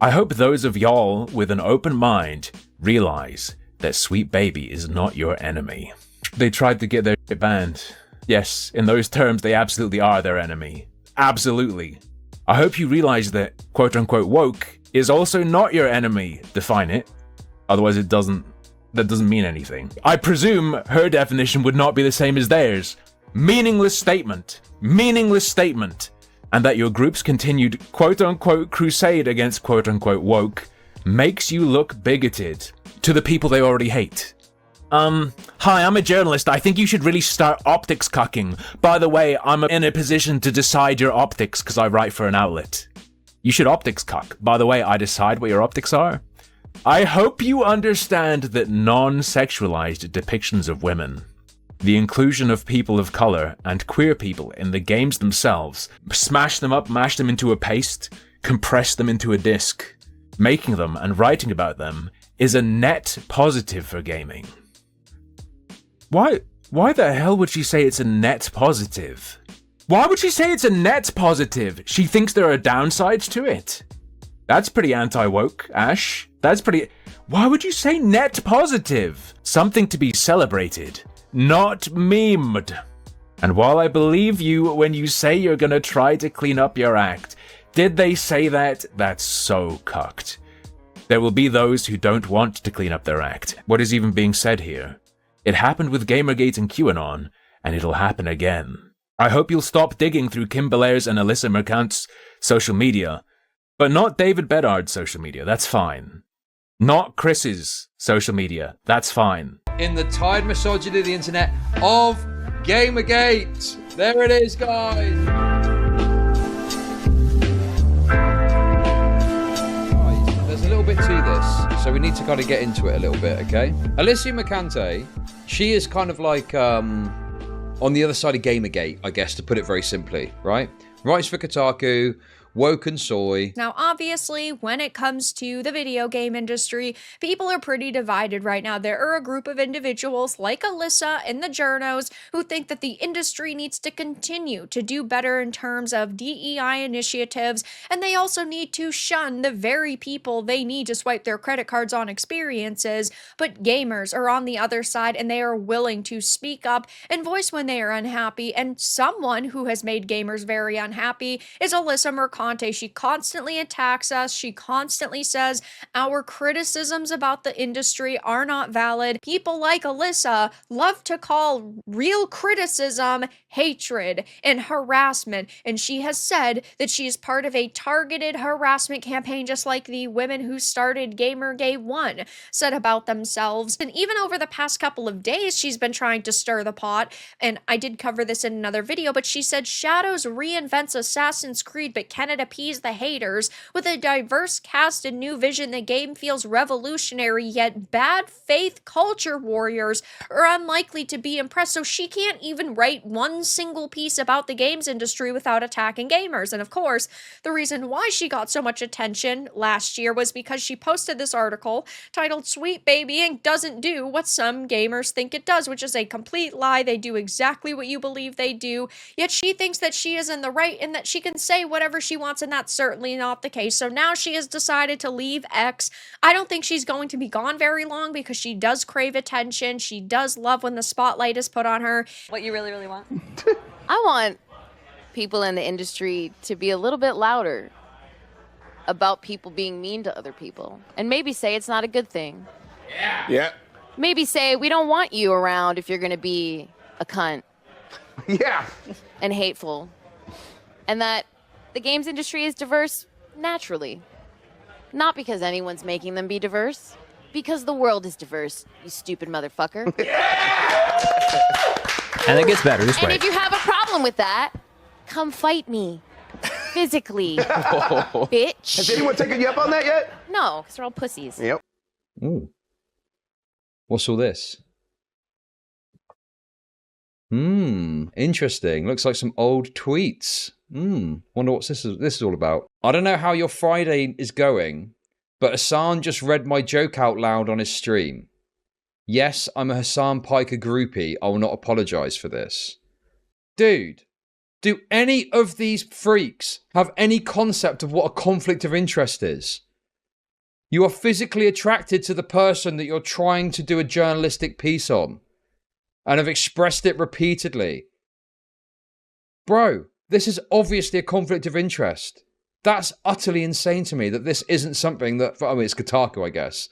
I hope those of y'all with an open mind realize that Sweet Baby is not your enemy. They tried to get their shit banned. Yes, in those terms, they absolutely are their enemy. Absolutely. I hope you realize that quote-unquote woke is also not your enemy. Define it. Otherwise that doesn't mean anything. I presume her definition would not be the same as theirs. Meaningless statement. Meaningless statement. And that your group's continued quote-unquote crusade against quote-unquote woke makes you look bigoted to the people they already hate. Hi, I'm a journalist. I think you should really start optics cucking. By the way, I'm in a position to decide your optics because I write for an outlet. You should optics cuck. By the way, I decide what your optics are. I hope you understand that non-sexualized depictions of women, the inclusion of people of color and queer people in the games themselves, smash them up, mash them into a paste, compress them into a disc, making them and writing about them is a net positive for gaming. Why the hell would she say it's a net positive? Why would she say it's a net positive? She thinks there are downsides to it. That's pretty anti-woke, Ash. That's pretty... Why would you say net positive? Something to be celebrated, not memed. And while I believe you when you say you're gonna try to clean up your act, did they say that? That's so cucked. There will be those who don't want to clean up their act. What is even being said here? It happened with Gamergate and QAnon, and it'll happen again. I hope you'll stop digging through Kim Belair's and Alyssa Mercant's social media, but not David Bedard's social media, that's fine. Not Chris's social media, that's fine. In the tide misogyny of the internet of Gamergate. There it is, guys. There's a little bit to this, so we need to kind of get into it a little bit, okay? Alyssa Mercante, she is kind of like on the other side of Gamergate, I guess, to put it very simply, right? Writes for Kotaku, woke and soy. Now, obviously, when it comes to the video game industry, people are pretty divided right now. There are a group of individuals like Alyssa and the journos who think that the industry needs to continue to do better in terms of DEI initiatives, and they also need to shun the very people they need to swipe their credit cards on experiences. But gamers are on the other side, and they are willing to speak up and voice when they are unhappy, and someone who has made gamers very unhappy is Alyssa Mercante. She constantly attacks us. She constantly says our criticisms about the industry are not valid. People like Alyssa love to call real criticism hatred and harassment, and she has said that she is part of a targeted harassment campaign, just like the women who started Gamergate 1 said about themselves. And even over the past couple of days, she's been trying to stir the pot, and I did cover this in another video, but she said Shadows reinvents Assassin's Creed, but can it appease the haters? With a diverse cast and new vision, the game feels revolutionary, yet bad faith culture warriors are unlikely to be impressed, so she can't even write one single piece about the games industry without attacking gamers. And of course, the reason why she got so much attention last year was because she posted this article titled "Sweet Babying Doesn't Do What Some Gamers Think It Does," which is a complete lie. They do exactly what you believe they do, yet she thinks that she is in the right and that she can say whatever she wants, and that's certainly not the case. So now she has decided to leave X. I don't think she's going to be gone very long because she does crave attention. She does love when the spotlight is put on her. What you really, really want? I want people in the industry to be a little bit louder about people being mean to other people. And maybe say it's not a good thing. Yeah. Maybe say we don't want you around if you're going to be a cunt. Yeah. And hateful. And that the games industry is diverse naturally. Not because anyone's making them be diverse. Because the world is diverse, you stupid motherfucker. And it gets better this And way. if you have a problem with that, come fight me. Physically. Bitch. Has anyone taken you up on that yet? No, because they're all pussies. Yep. Ooh. What's all this? Interesting. Looks like some old tweets. Wonder what this is all about. I don't know how your Friday is going, but Hassan just read my joke out loud on his stream. Yes, I'm a Hassan Piker groupie. I will not apologize for this. Dude, do any of these freaks have any concept of what a conflict of interest is? You are physically attracted to the person that you're trying to do a journalistic piece on and have expressed it repeatedly. Bro, this is obviously a conflict of interest. That's utterly insane to me that this isn't something that, I mean, it's Kotaku, I guess.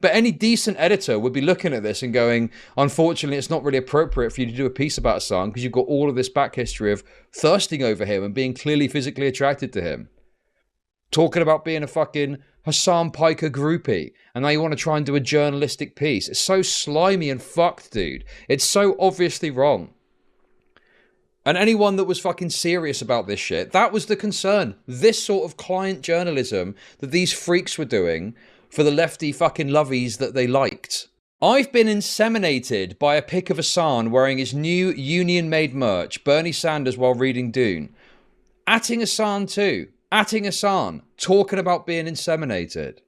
But any decent editor would be looking at this and going, unfortunately, it's not really appropriate for you to do a piece about Hassan because you've got all of this back history of thirsting over him and being clearly physically attracted to him. Talking about being a fucking Hassan Piker groupie, and now you want to try and do a journalistic piece. It's so slimy and fucked, dude. It's so obviously wrong. And anyone that was fucking serious about this shit, that was the concern. This sort of client journalism that these freaks were doing for the lefty fucking lovies that they liked. I've been inseminated by a pic of Hassan wearing his new union-made merch, Bernie Sanders while reading Dune. Atting Hassan too. Atting Hassan. Talking about being inseminated.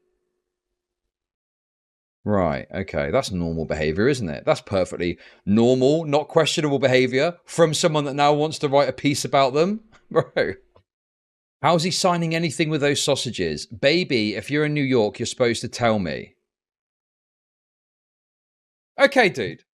Right, okay, that's normal behavior, isn't it? That's perfectly normal, not questionable behavior from someone that now wants to write a piece about them. Bro. How's he signing anything with those sausages? Baby, if you're in New York, you're supposed to tell me. Okay, dude.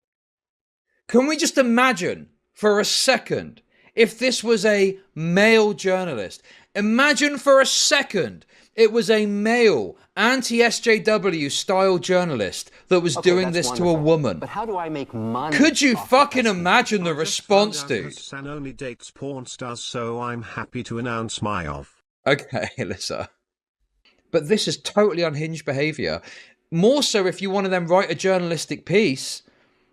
Can we just imagine for a second if this was a male journalist. Imagine for a second it was a male anti-SJW style journalist that was doing this to a woman. But how do I make money? Could you fucking imagine the response, dude? Hassan only dates porn stars, so I'm happy to announce my off. Okay, Alyssa. But this is totally unhinged behaviour. More so if you want to then write a journalistic piece,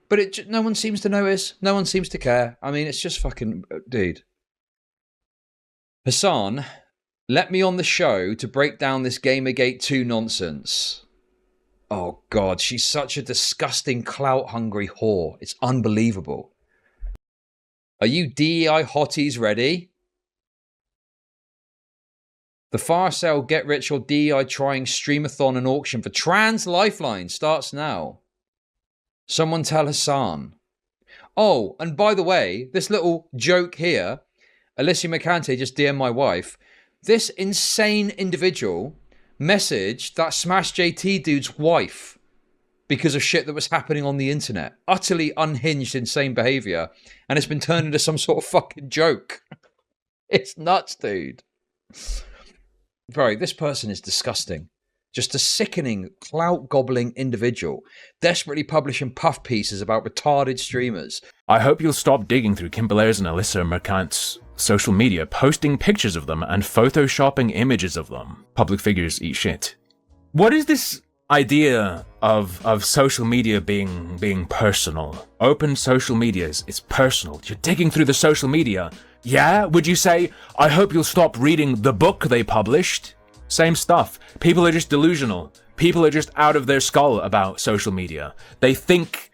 but no one seems to notice. No one seems to care. I mean, it's just fucking... Dude. Hassan, let me on the show to break down this Gamergate 2 nonsense. Oh, God, she's such a disgusting, clout-hungry whore. It's unbelievable. Are you DEI hotties ready? The fire sale get rich or DEI trying streamathon and auction for trans lifeline starts now. Someone tell Hassan. Oh, and by the way, this little joke here, Alicia McCante just DM'd my wife. This insane individual messaged that Smash JT dude's wife because of shit that was happening on the internet. Utterly unhinged, insane behavior. And it's been turned into some sort of fucking joke. It's nuts, dude. Bro, this person is disgusting. Just a sickening, clout-gobbling individual, desperately publishing puff pieces about retarded streamers. I hope you'll stop digging through Kim Belair's and Alyssa Mercant's social media, posting pictures of them and photoshopping images of them. Public figures eat shit. What is this idea of social media being personal? Open social media it's personal. You're digging through the social media. Yeah? Would you say, I hope you'll stop reading the book they published? Same stuff. People are just delusional. People are just out of their skull about social media. They think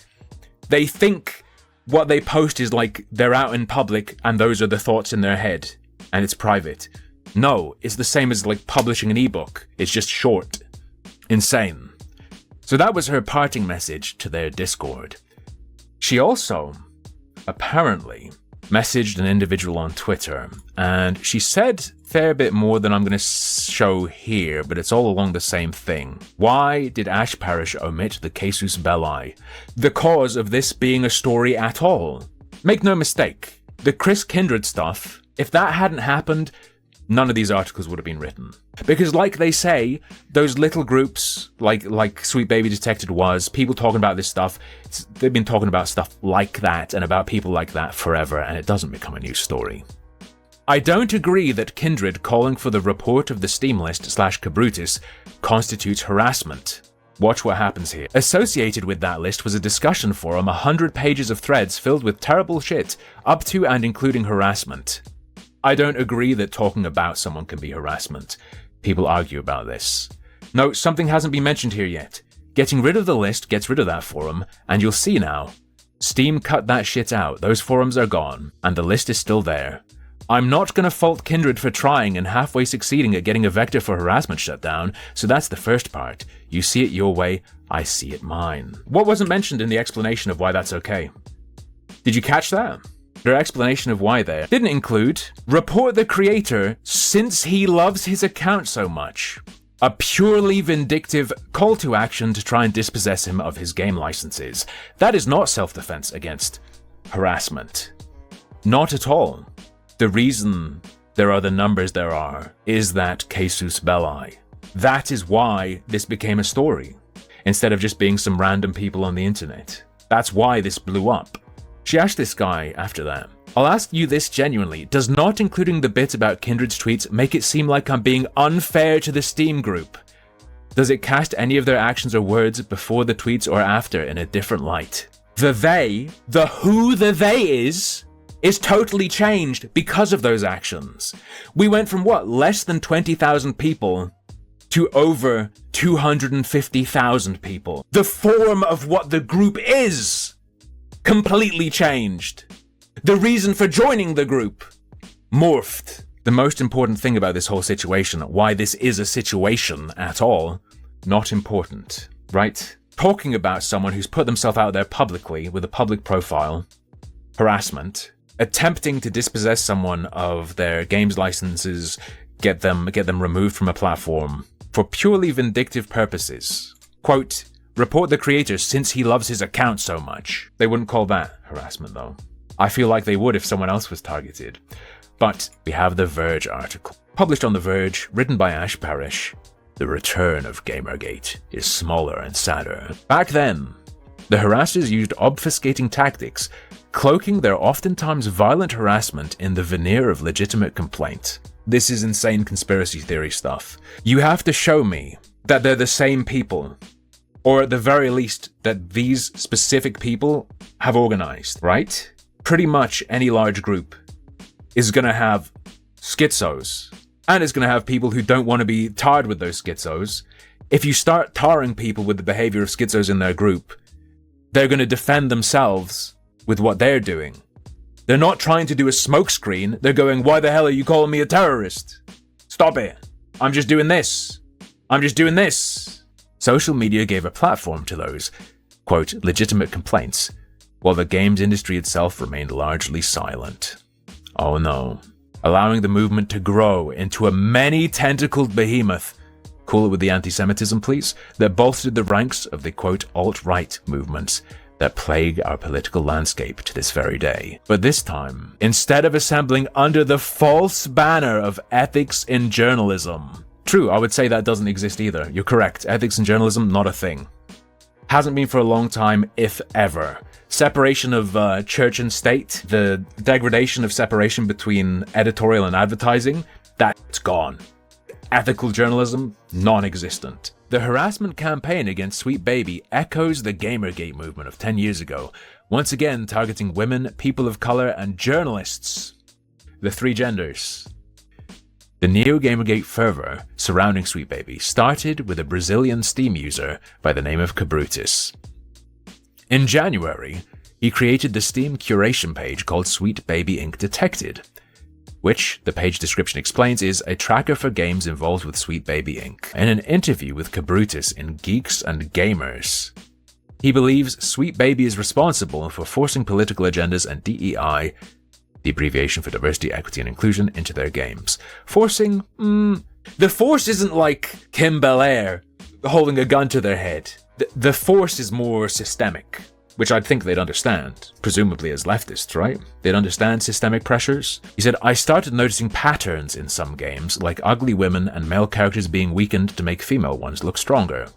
what they post is like they're out in public and those are the thoughts in their head and it's private. No, it's the same as like publishing an ebook. It's just short. Insane. So that was her parting message to their Discord. She also, apparently, messaged an individual on Twitter, and she said a fair bit more than I'm going to show here, but it's all along the same thing. Why did Ash Parish omit the casus belli? The cause of this being a story at all? Make no mistake, the Chris Kindred stuff, if that hadn't happened, none of these articles would have been written. Because like they say, those little groups, like Sweet Baby Detected was, people talking about this stuff, they've been talking about stuff like that and about people like that forever, and it doesn't become a new story. I don't agree that Kindred calling for the report of the Steam list / Cabrutus constitutes harassment. Watch what happens here. Associated with that list was a discussion forum, 100 pages of threads filled with terrible shit, up to and including harassment. I don't agree that talking about someone can be harassment. People argue about this. No, something hasn't been mentioned here yet. Getting rid of the list gets rid of that forum, and you'll see now. Steam cut that shit out, those forums are gone, and the list is still there. I'm not gonna fault Kindred for trying and halfway succeeding at getting a vector for harassment shut down, so that's the first part. You see it your way, I see it mine. What wasn't mentioned in the explanation of why that's okay? Did you catch that? Their explanation of why there didn't include report the creator since he loves his account so much. A purely vindictive call to action to try and dispossess him of his game licenses. That is not self-defense against harassment. Not at all. The reason there are the numbers there are is that casus belli. That is why this became a story, instead of just being some random people on the internet. That's why this blew up. She asked this guy after that, I'll ask you this genuinely, does not including the bit about Kindred's tweets make it seem like I'm being unfair to the Steam group? Does it cast any of their actions or words before the tweets or after in a different light? The they, the who the they is totally changed because of those actions. We went from what, less than 20,000 people to over 250,000 people. The form of what the group is completely changed. The reason for joining the group morphed. The most important thing about this whole situation, why this is a situation at all, not important, right? Talking about someone who's put themselves out there publicly with a public profile, harassment, attempting to dispossess someone of their games licenses, get them removed from a platform for purely vindictive purposes. Quote, report the creator since he loves his account so much. They wouldn't call that harassment though. I feel like they would if someone else was targeted. But we have the Verge article, published on The Verge, written by Ash Parrish. The return of Gamergate is smaller and sadder. Back then, the harassers used obfuscating tactics, cloaking their oftentimes violent harassment in the veneer of legitimate complaint. This is insane conspiracy theory stuff. You have to show me that they're the same people, or at the very least, that these specific people have organized, right? Pretty much any large group is going to have schizos, and it's going to have people who don't want to be tarred with those schizos. If you start tarring people with the behavior of schizos in their group, they're going to defend themselves with what they're doing. They're not trying to do a smokescreen. They're going, why the hell are you calling me a terrorist? Stop it. I'm just doing this. I'm just doing this. Social media gave a platform to those, quote, legitimate complaints, while the games industry itself remained largely silent. Oh no. Allowing the movement to grow into a many-tentacled behemoth, cool it with the anti-Semitism, please, that bolstered the ranks of the, quote, alt-right movements that plague our political landscape to this very day. But this time, instead of assembling under the false banner of ethics in journalism. True, I would say that doesn't exist either. You're correct. Ethics in journalism, not a thing. Hasn't been for a long time, if ever. Separation of church and state, the degradation of separation between editorial and advertising, that's gone. Ethical journalism, non-existent. The harassment campaign against Sweet Baby echoes the Gamergate movement of 10 years ago, once again targeting women, people of color, and journalists. The three genders. The neo-Gamergate fervor surrounding Sweet Baby started with a Brazilian Steam user by the name of Cabrutus. In January, he created the Steam curation page called Sweet Baby Inc. Detected, which, the page description explains, is a tracker for games involved with Sweet Baby Inc. In an interview with Cabrutus in Geeks and Gamers, he believes Sweet Baby is responsible for forcing political agendas and DEI, the abbreviation for diversity, equity, and inclusion, into their games. Forcing? The force isn't like Kim Belair holding a gun to their head. The force is more systemic, which I'd think they'd understand, presumably as leftists, right? They'd understand systemic pressures. He said, I started noticing patterns in some games, like ugly women and male characters being weakened to make female ones look stronger.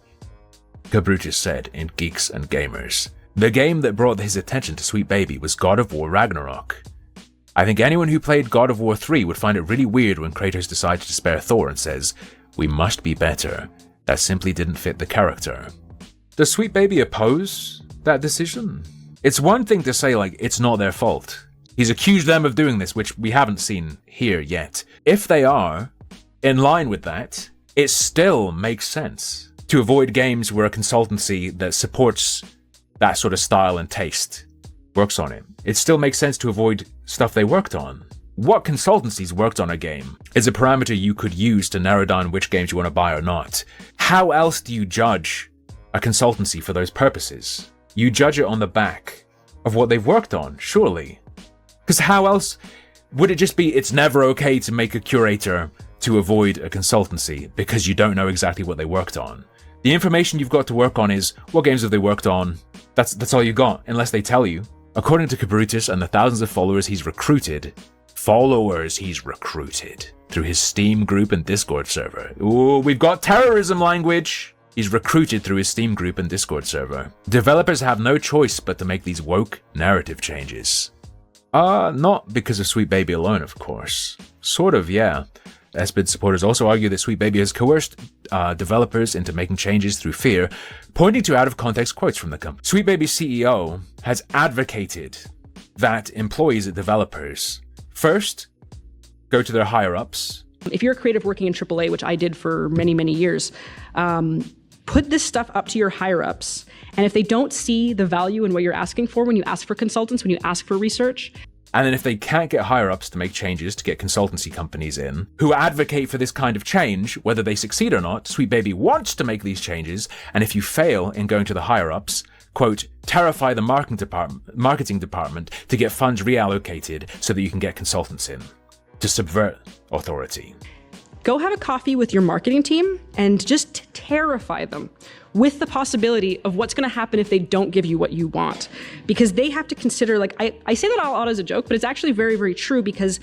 Cabrutus said in Geeks and Gamers. The game that brought his attention to Sweet Baby was God of War Ragnarok. I think anyone who played God of War 3 would find it really weird when Kratos decided to spare Thor and says, we must be better. That simply didn't fit the character. Does Sweet Baby oppose that decision? It's one thing to say, like, it's not their fault. He's accused them of doing this, which we haven't seen here yet. If they are in line with that, it still makes sense to avoid games where a consultancy that supports that sort of style and taste works on it. It still makes sense to avoid stuff they worked on. What consultancies worked on a game is a parameter you could use to narrow down which games you want to buy or not. How else do you judge a consultancy for those purposes? You judge it on the back of what they've worked on, surely. Because how else would it just be it's never okay to make a curator to avoid a consultancy because you don't know exactly what they worked on? The information you've got to work on is what games have they worked on. That's all you got, unless they tell you. According to Cabrutus and the thousands of followers he's recruited through his Steam group and Discord server. Ooh, we've got terrorism language! He's recruited through his Steam group and Discord server. Developers have no choice but to make these woke narrative changes. Not because of Sweet Baby alone, of course. Sort of, yeah. SBID supporters also argue that Sweet Baby has coerced developers into making changes through fear, pointing to out-of-context quotes from the company. Sweet Baby's CEO has advocated that employees at developers first go to their higher-ups. If you're a creative working in AAA, which I did for many, many years, put this stuff up to your higher-ups, and if they don't see the value in what you're asking for when you ask for consultants, when you ask for research, and then if they can't get higher-ups to make changes to get consultancy companies in, who advocate for this kind of change, whether they succeed or not, Sweet Baby wants to make these changes, and if you fail in going to the higher-ups, quote, terrify the marketing department to get funds reallocated so that you can get consultants in, to subvert authority. go have a coffee with your marketing team and just terrify them with the possibility of what's going to happen if they don't give you what you want. Because they have to consider, like, I say that all out as a joke, but it's actually very, very true, because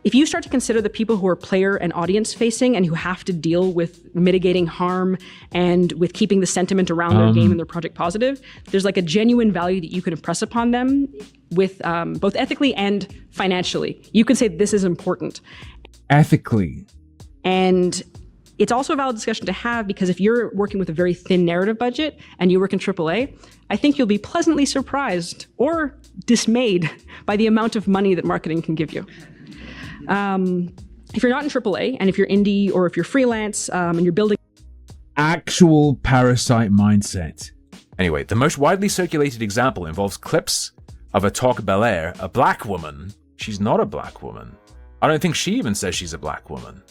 if you start to consider the people who are player and audience facing and who have to deal with mitigating harm and with keeping the sentiment around their game and their project positive, there's like a genuine value that you can impress upon them with both ethically and financially. You can say this is important. Ethically. And it's also a valid discussion to have, because if you're working with a very thin narrative budget and you work in AAA, I think you'll be pleasantly surprised or dismayed by the amount of money that marketing can give you. If you're not in AAA, and if you're indie or if you're freelance and you're building... Actual parasite mindset. Anyway, the most widely circulated example involves clips of a Talk Belair, a black woman. She's not a black woman. I don't think she even says she's a black woman.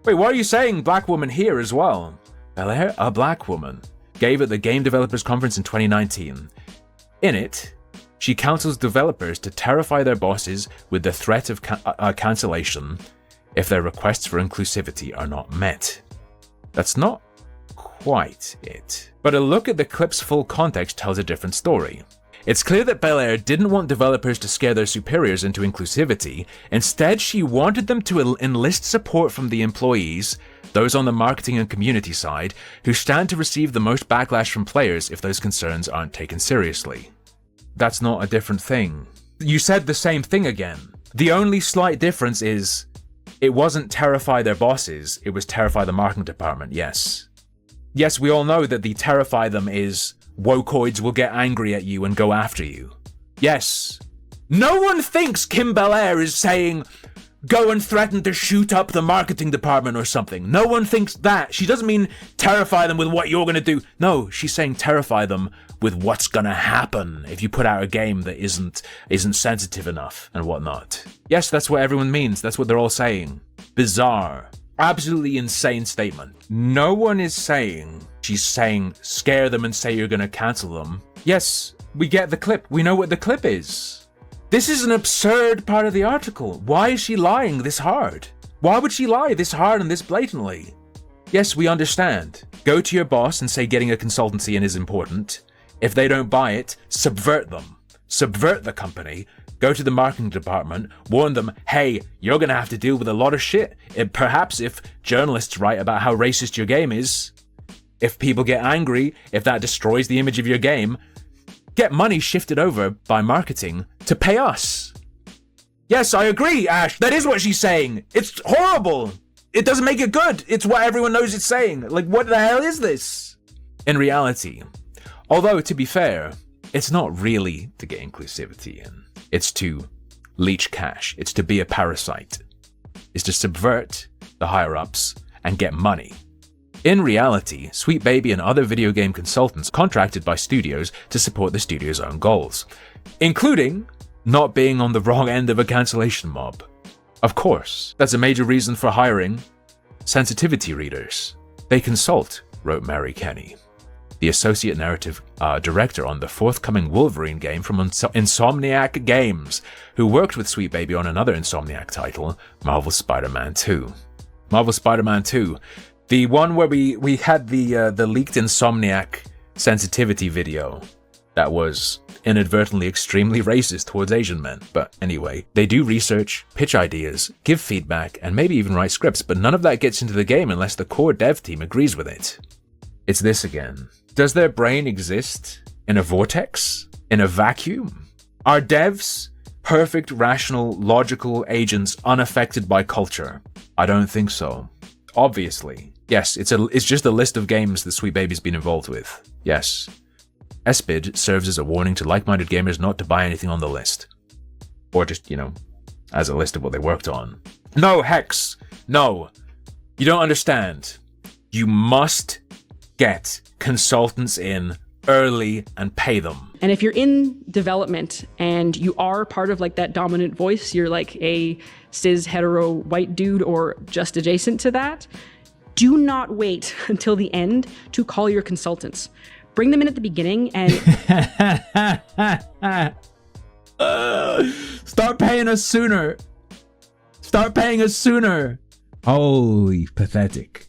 Wait, why are you saying black woman here as well? Belair, a black woman, gave at the Game Developers Conference in 2019. In it, she counsels developers to terrify their bosses with the threat of cancellation if their requests for inclusivity are not met. That's not quite it. But a look at the clip's full context tells a different story. It's clear that Belair didn't want developers to scare their superiors into inclusivity. Instead, she wanted them to enlist support from the employees, those on the marketing and community side, who stand to receive the most backlash from players if those concerns aren't taken seriously. That's not a different thing. You said the same thing again. The only slight difference is it wasn't terrify their bosses, it was terrify the marketing department, yes. Yes, we all know that the terrify them is wokoids will get angry at you and go after you. Yes. No one thinks Kim Belair is saying, go and threaten to shoot up the marketing department or something. No one thinks that. She doesn't mean terrify them with what you're going to do. No, she's saying terrify them with what's going to happen if you put out a game that isn't sensitive enough and whatnot. Yes, that's what everyone means. That's what they're all saying. Bizarre. Absolutely insane statement. No one is saying she's saying scare them and say you're going to cancel them. Yes, we get the clip. We know what the clip is. This is an absurd part of the article. Why is she lying this hard? Why would she lie this hard and this blatantly? Yes, we understand. Go to your boss and say getting a consultancy in is important. If they don't buy it, subvert them. Subvert the company. Go to the marketing department, warn them, hey, you're going to have to deal with a lot of shit. Perhaps if journalists write about how racist your game is, if people get angry, if that destroys the image of your game, get money shifted over by marketing to pay us. Yes, I agree, Ash. That is what she's saying. It's horrible. It doesn't make it good. It's what everyone knows it's saying. Like, what the hell is this? In reality, although to be fair, it's not really to get inclusivity in. It's to leech cash. It's to be a parasite. It's to subvert the higher-ups and get money. In reality, Sweet Baby and other video game consultants contracted by studios to support the studio's own goals, including not being on the wrong end of a cancellation mob. Of course, that's a major reason for hiring sensitivity readers. They consult, wrote Mary Kenny, the associate narrative director on the forthcoming Wolverine game from Insomniac Games, who worked with Sweet Baby on another Insomniac title, Marvel's Spider-Man 2. Marvel's Spider-Man 2, the one where we had the leaked Insomniac sensitivity video that was inadvertently extremely racist towards Asian men. But anyway, they do research, pitch ideas, give feedback, and maybe even write scripts, but none of that gets into the game unless the core dev team agrees with it. It's this again. Does their brain exist in a vortex? In a vacuum? Are devs perfect, rational, logical agents unaffected by culture? I don't think so. Obviously. Yes, it's just a list of games that Sweet Baby's been involved with. Yes. SBID serves as a warning to like-minded gamers not to buy anything on the list. Or just, as a list of what they worked on. No, Hex! No! You don't understand. You must get consultants in early and pay them. And if you're in development and you are part of like that dominant voice, you're like a cis hetero white dude or just adjacent to that, do not wait until the end to call your consultants. Bring them in at the beginning and start paying us sooner. Start paying us sooner. Holy pathetic.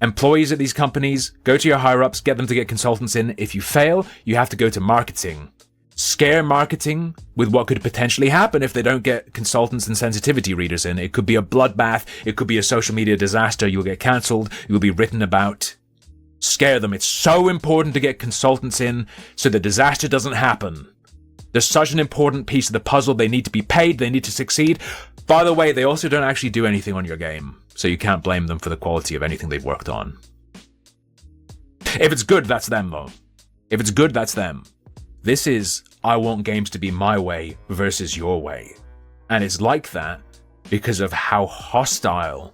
Employees at these companies, go to your higher-ups, get them to get consultants in. If you fail, you have to go to marketing. Scare marketing with what could potentially happen if they don't get consultants and sensitivity readers in. It could be a bloodbath. It could be a social media disaster. You'll get cancelled. You'll be written about. Scare them. It's so important to get consultants in so the disaster doesn't happen. They're such an important piece of the puzzle. They need to be paid. They need to succeed. By the way, they also don't actually do anything on your game, so you can't blame them for the quality of anything they've worked on. If it's good, that's them, though. If it's good, that's them. This is, I want games to be my way versus your way. And it's like that because of how hostile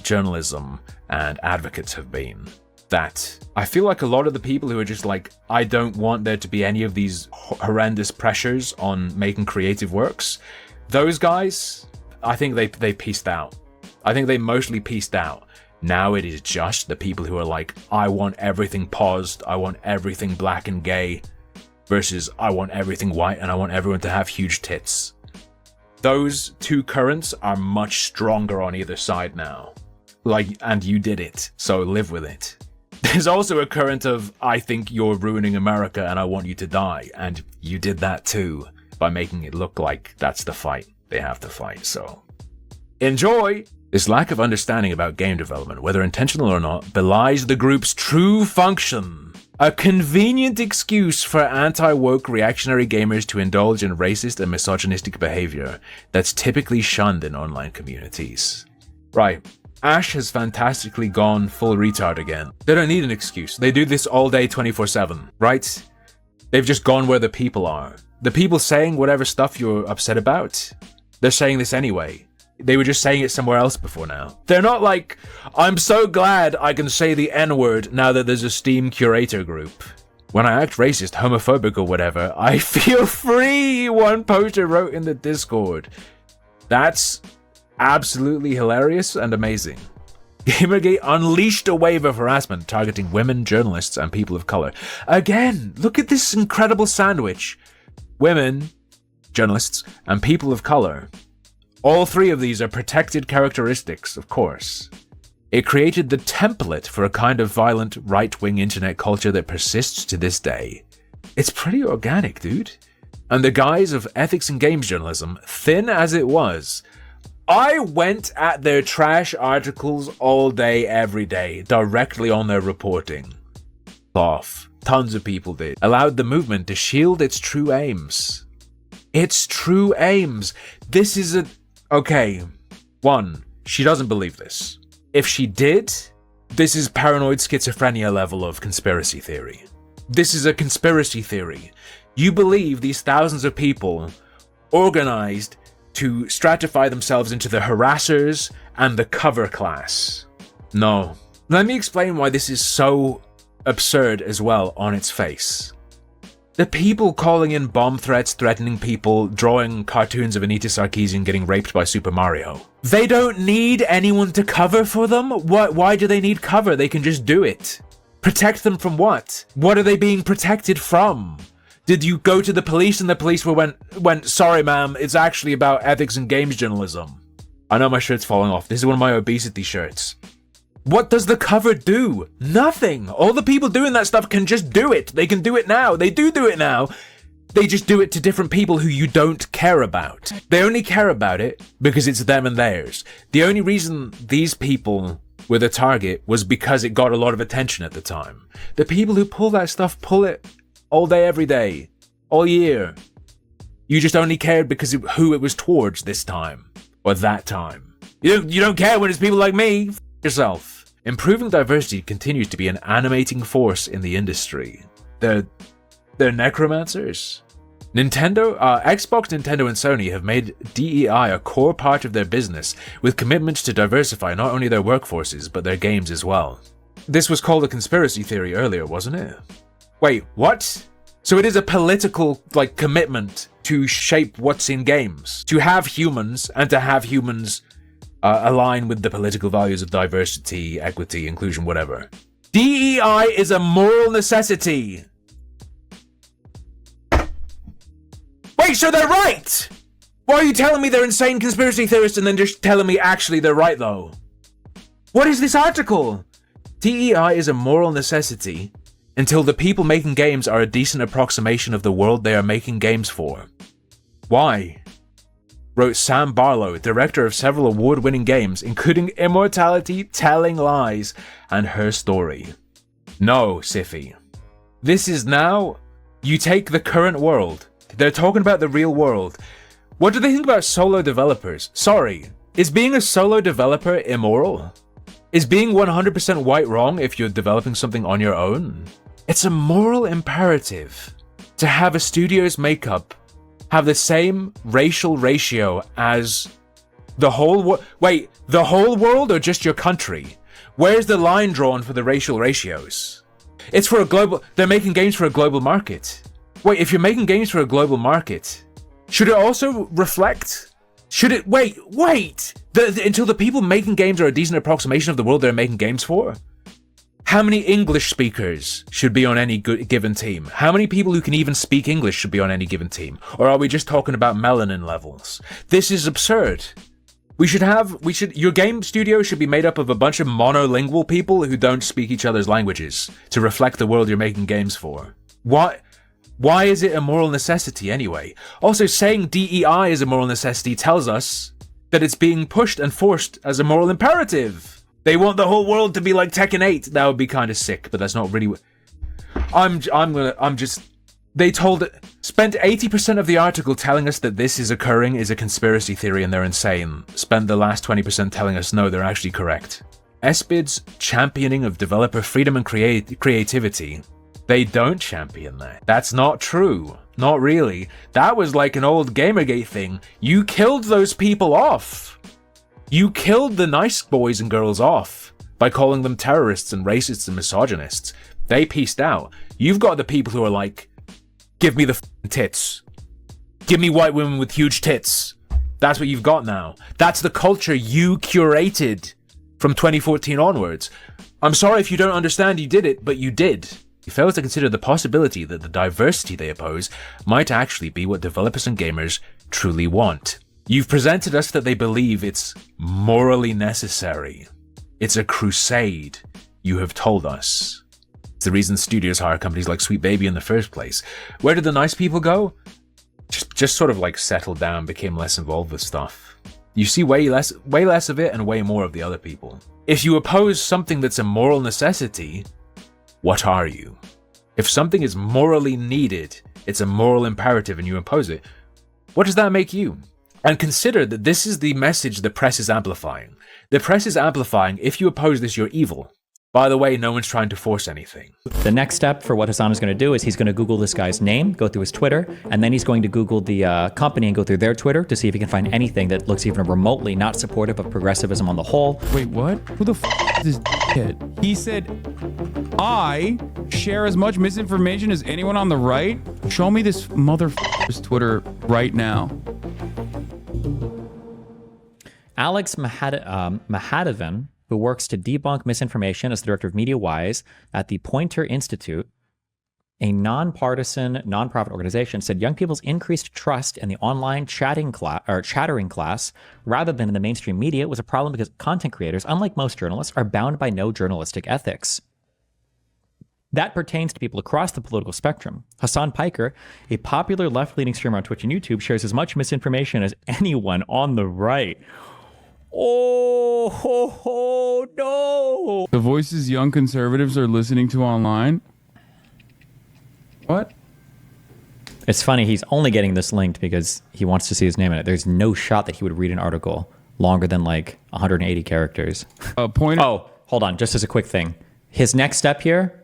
journalism and advocates have been. That I feel like a lot of the people who are just like, I don't want there to be any of these horrendous pressures on making creative works, those guys, I think they pieced out. I think they mostly pieced out. Now it is just the people who are like, I want everything paused, I want everything black and gay, versus I want everything white and I want everyone to have huge tits. Those two currents are much stronger on either side now. Like, and you did it, so live with it. There's also a current of, I think you're ruining America and I want you to die, and you did that too, by making it look like that's the fight they have to fight, so enjoy! This lack of understanding about game development, whether intentional or not, belies the group's true function. A convenient excuse for anti-woke reactionary gamers to indulge in racist and misogynistic behavior that's typically shunned in online communities. Right. Ash has fantastically gone full retard again. They don't need an excuse. They do this all day 24/7, right? They've just gone where the people are. The people saying whatever stuff you're upset about, they're saying this anyway. They were just saying it somewhere else before now. They're not like, I'm so glad I can say the N-word now that there's a Steam curator group. When I act racist, homophobic or whatever, I feel free, one poster wrote in the Discord. That's absolutely hilarious and amazing. Gamergate unleashed a wave of harassment targeting women, journalists, and people of color. Again, look at this incredible sandwich. Women, journalists, and people of color. All three of these are protected characteristics, of course. It created the template for a kind of violent right-wing internet culture that persists to this day. It's pretty organic, dude. And the guise of ethics and games journalism, thin as it was, I went at their trash articles all day, every day, directly on their reporting. Off. Tons of people did. Allowed the movement to shield its true aims. Its true aims. This is a... Okay, one, she doesn't believe this. If she did, this is paranoid schizophrenia level of conspiracy theory. This is a conspiracy theory. You believe these thousands of people organized to stratify themselves into the harassers and the cover class. No. Let me explain why this is so absurd as well on its face. The people calling in bomb threats, threatening people, drawing cartoons of Anita Sarkeesian getting raped by Super Mario. They don't need anyone to cover for them? Why do they need cover? They can just do it. Protect them from what? What are they being protected from? Did you go to the police and the police went, sorry ma'am, it's actually about ethics and games journalism. I know my shirt's falling off. This is one of my obesity shirts. What does the cover do? Nothing. All the people doing that stuff can just do it. They can do it now. They do it now. They just do it to different people who you don't care about. They only care about it because it's them and theirs. The only reason these people were the target was because it got a lot of attention at the time. The people who pull that stuff pull it all day, every day, all year. You just only cared because of who it was towards this time or that time. You don't care when it's people like me. F yourself. Improving diversity continues to be an animating force in the industry. They're necromancers. Xbox, Nintendo, and Sony have made DEI a core part of their business, with commitments to diversify not only their workforces, but their games as well. This was called a conspiracy theory earlier, wasn't it? Wait, what? So it is a political, commitment to shape what's in games. To have humans, and to have humans align with the political values of diversity, equity, inclusion, whatever. DEI is a moral necessity. Wait, so they're right! Why are you telling me they're insane conspiracy theorists and then just telling me actually they're right, though? What is this article? DEI is a moral necessity until the people making games are a decent approximation of the world they are making games for. Why? Wrote Sam Barlow, director of several award-winning games, including Immortality, Telling Lies, and Her Story. No, Siffy. This is now, you take the current world. They're talking about the real world. What do they think about solo developers? Sorry, is being a solo developer immoral? Is being 100% white wrong if you're developing something on your own? It's a moral imperative to have a studio's makeup have the same racial ratio as the whole world. Wait, the whole world or just your country? Where's the line drawn for the racial ratios? It's for a global... They're making games for a global market. Wait, if you're making games for a global market, should it also reflect... Should it... Wait! Until the people making games are a decent approximation of the world they're making games for? How many English speakers should be on any given team? How many people who can even speak English should be on any given team? Or are we just talking about melanin levels? This is absurd. Your game studio should be made up of a bunch of monolingual people who don't speak each other's languages to reflect the world you're making games for. Why is it a moral necessity anyway? Also, saying DEI is a moral necessity tells us that it's being pushed and forced as a moral imperative. They want the whole world to be like Tekken 8. That would be kind of sick, but that's not really They spent 80% of the article telling us that this is occurring is a conspiracy theory and they're insane. Spent the last 20% telling us no, they're actually correct. SBID's championing of developer freedom and creativity. They don't champion that. That's not true. Not really. That was like an old Gamergate thing. You killed those people off. You killed the nice boys and girls off by calling them terrorists and racists and misogynists. They pieced out. You've got the people who are like, give me the tits. Give me white women with huge tits. That's what you've got now. That's the culture you curated from 2014 onwards. I'm sorry if you don't understand you did it, but you did. You fail to consider the possibility that the diversity they oppose might actually be what developers and gamers truly want. You've presented us that they believe it's morally necessary. It's a crusade, you have told us. It's the reason studios hire companies like Sweet Baby in the first place. Where did the nice people go? Just sort of like settled down, became less involved with stuff. You see way less of it and way more of the other people. If you oppose something that's a moral necessity, what are you? If something is morally needed, it's a moral imperative and you oppose it, what does that make you? And consider that this is the message the press is amplifying. The press is amplifying, if you oppose this, you're evil. By the way, no one's trying to force anything. The next step for what Hassan is going to do is he's going to Google this guy's name, go through his Twitter, and then he's going to Google the company and go through their Twitter to see if he can find anything that looks even remotely not supportive of progressivism on the whole. Wait, what? Who the is this kid? He said, I share as much misinformation as anyone on the right? Show me this motherfucker's Twitter right now. Alex Mahadevan, who works to debunk misinformation as the director of MediaWise at the Poynter Institute, a nonpartisan nonprofit organization, said young people's increased trust in the online chattering class rather than in the mainstream media was a problem because content creators, unlike most journalists, are bound by no journalistic ethics. That pertains to people across the political spectrum. Hassan Piker, a popular left-leaning streamer on Twitch and YouTube, shares as much misinformation as anyone on the right. Oh, no. The voices young conservatives are listening to online? What? It's funny, he's only getting this linked because he wants to see his name in it. There's no shot that he would read an article longer than like 180 characters. Oh, hold on, just as a quick thing. His next step here,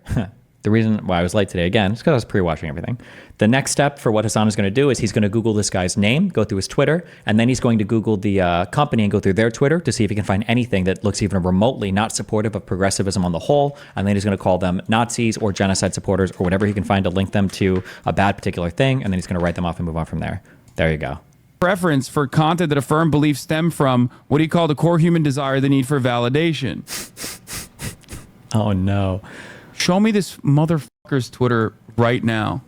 the reason why I was late today, again, is because I was pre-watching everything. The next step for what Hassan is going to do is he's going to Google this guy's name, go through his Twitter, and then he's going to Google the company and go through their Twitter to see if he can find anything that looks even remotely not supportive of progressivism on the whole, and then he's going to call them Nazis or genocide supporters or whatever he can find to link them to a bad particular thing, and then he's going to write them off and move on from there. There you go. Preference for content that affirm beliefs stem from what he called the core human desire, the need for validation. Oh, no. Show me this motherfucker's Twitter right now.